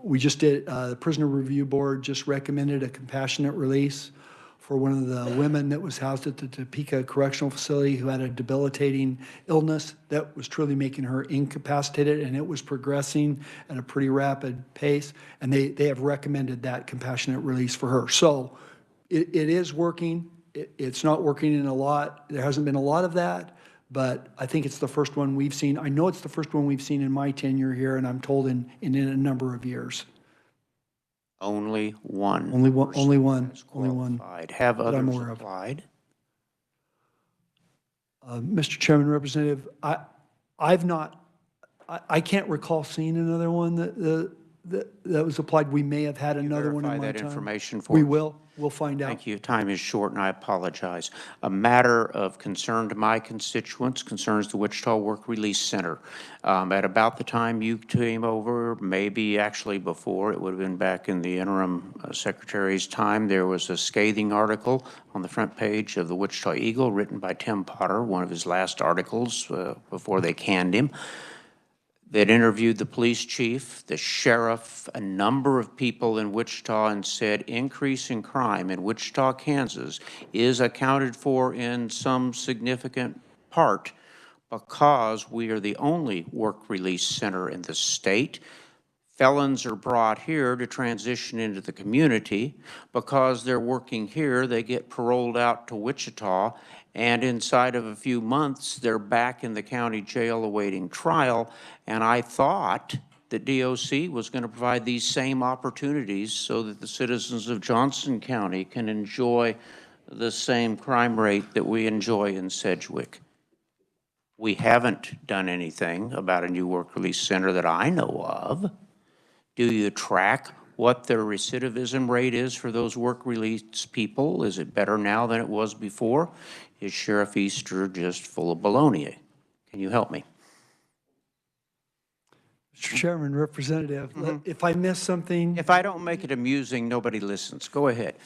we just did, the Prisoner Review Board just recommended a compassionate release for one of the women that was housed at the Topeka Correctional Facility who had a debilitating illness that was truly making her incapacitated, and it was progressing at a pretty rapid pace, and they have recommended that compassionate release for her. So it is working. It's not working in a lot. There hasn't been a lot of that, but I think it's the first one we've seen. I know it's the first one we've seen in my tenure here, and I'm told in a number of years. Only one. Only one. person Only one. has Only one. qualified. Have that I'm others aware of. applied? Mr. Chairman, Representative, I can't recall seeing another one that was applied. We may have had another one in my Verify that time. information for We us. will. We'll find out. Thank you. Time is short, and I apologize. A matter of concern to my constituents concerns the Wichita Work Release Center. At about the time you came over, maybe actually before, it would have been back in the interim secretary's time, there was a scathing article on the front page of the Wichita Eagle written by Tim Potter, one of his last articles before they canned him, that interviewed the police chief, the sheriff, a number of people in Wichita, and said increase in crime in Wichita, Kansas is accounted for in some significant part because we are the only work release center in the state. Felons are brought here to transition into the community. Because they're working here, they get paroled out to Wichita, and inside of a few months, they're back in the county jail awaiting trial. And I thought that DOC was going to provide these same opportunities so that the citizens of Johnson County can enjoy the same crime rate that we enjoy in Sedgwick. We haven't done anything about a new work release center that I know of. Do you track what their recidivism rate is for those work release people? Is it better now than it was before? Is Sheriff Easter just full of baloney? Can you help me? Mr. Chairman, Representative, if I miss something, If I don't make it amusing, nobody listens. Go ahead.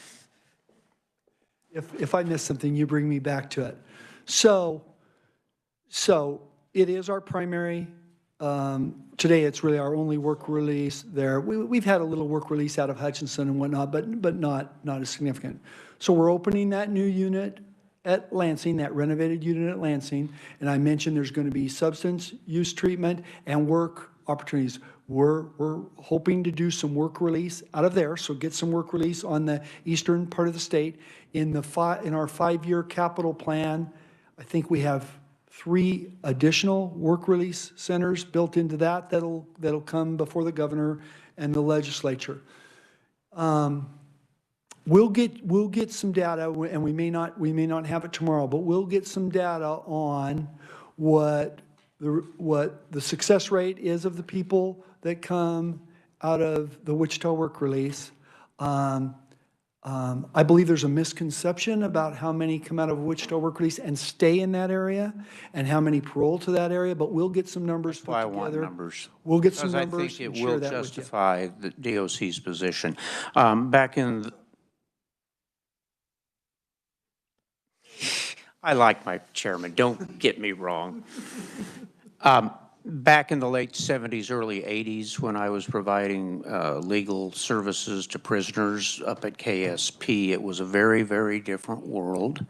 if I miss something, you bring me back to it. So it is our primary. Today, it's really our only work release there. We've had a little work release out of Hutchinson and whatnot, but not as significant. So we're opening that new unit at Lansing, that renovated unit at Lansing, and I mentioned there's going to be substance use treatment and work opportunities. We're hoping to do some work release out of there, so get some work release on the eastern part of the state. In our 5-year capital plan, I think we have 3 additional work release centers built into that'll come before the governor and the legislature. We'll get some data, and we may not have it tomorrow, but we'll get some data on what the success rate is of the people that come out of the Wichita work release. I believe there's a misconception about how many come out of Wichita work release and stay in that area, and how many parole to that area. But we'll get some numbers put Why I together. want numbers. We'll get some Because numbers I think and it share will that with you. justify the DOC's position. Back in, I like my chairman, don't get me wrong. Back in the late 70s, early 80s, when I was providing legal services to prisoners up at KSP, it was a very, very different world.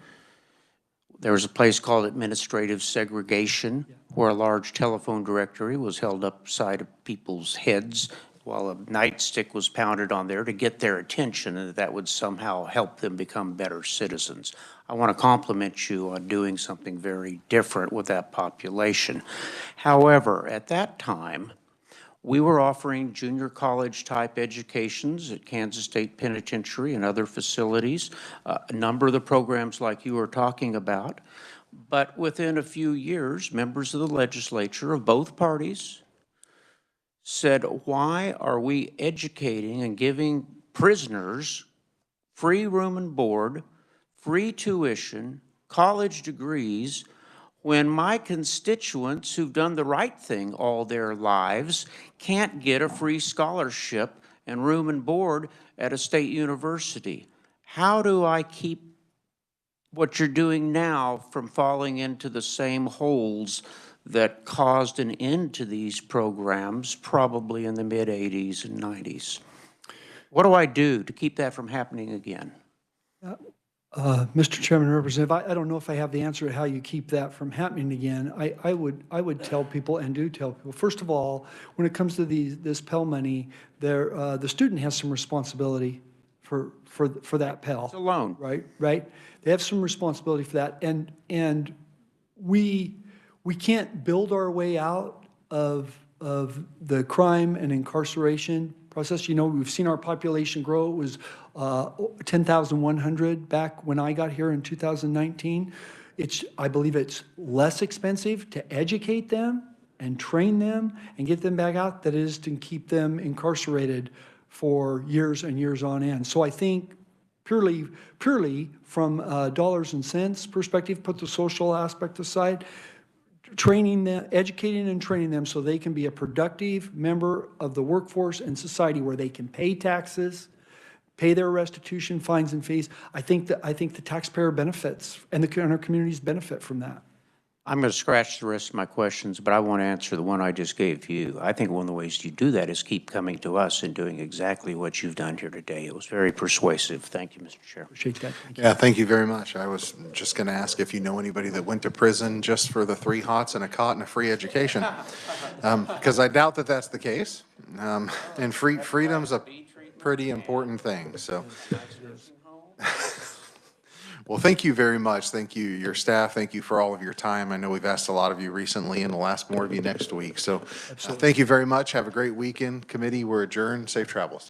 There was a place called administrative segregation, where a large telephone directory was held upside of people's heads while a nightstick was pounded on there to get their attention, and that would somehow help them become better citizens. I want to compliment you on doing something very different with that population. However, at that time, we were offering junior college type educations at Kansas State Penitentiary and other facilities. A number of the programs like you were talking about But within a few years, members of the legislature of both parties said, why are we educating and giving prisoners free room and board, free tuition, college degrees, when my constituents who've done the right thing all their lives can't get a free scholarship and room and board at a state university? How do I keep what you're doing now from falling into the same holes that caused an end to these programs probably in the mid-'80s and '90s? What do I do to keep that from happening again? Mr. Chairman and Representative, I don't know if I have the answer to how you keep that from happening again. I would tell people, and do tell people, first of all, when it comes to this Pell money, the student has some responsibility for that Pell. It's a loan. Right? They have some responsibility for that, and we can't build our way out of the crime and incarceration process. You know, we've seen our population grow. It was 10,100 back when I got here in 2019. I believe it's less expensive to educate them and train them and get them back out than it is to keep them incarcerated for years and years on end. So I think purely from dollars and cents perspective, put the social aspect aside, training them, educating and training them so they can be a productive member of the workforce and society where they can pay taxes, pay their restitution, fines and fees. I think the taxpayer benefits and our communities benefit from that. I'm going to scratch the rest of my questions, but I want to answer the one I just gave you. I think one of the ways you do that is keep coming to us and doing exactly what you've done here today. It was very persuasive. Thank you, Mr. Chair. Appreciate that. Thank you. Yeah, thank you very much. I was just going to ask if you know anybody that went to prison just for the 3 hots and a cot and a free education, because I doubt that that's the case. And freedom's a pretty important thing, so. Well, thank you very much. Thank you, your staff. Thank you for all of your time. I know we've asked a lot of you recently, and we'll ask more of you next week. So thank you very much. Have a great weekend, committee. We're adjourned. Safe travels.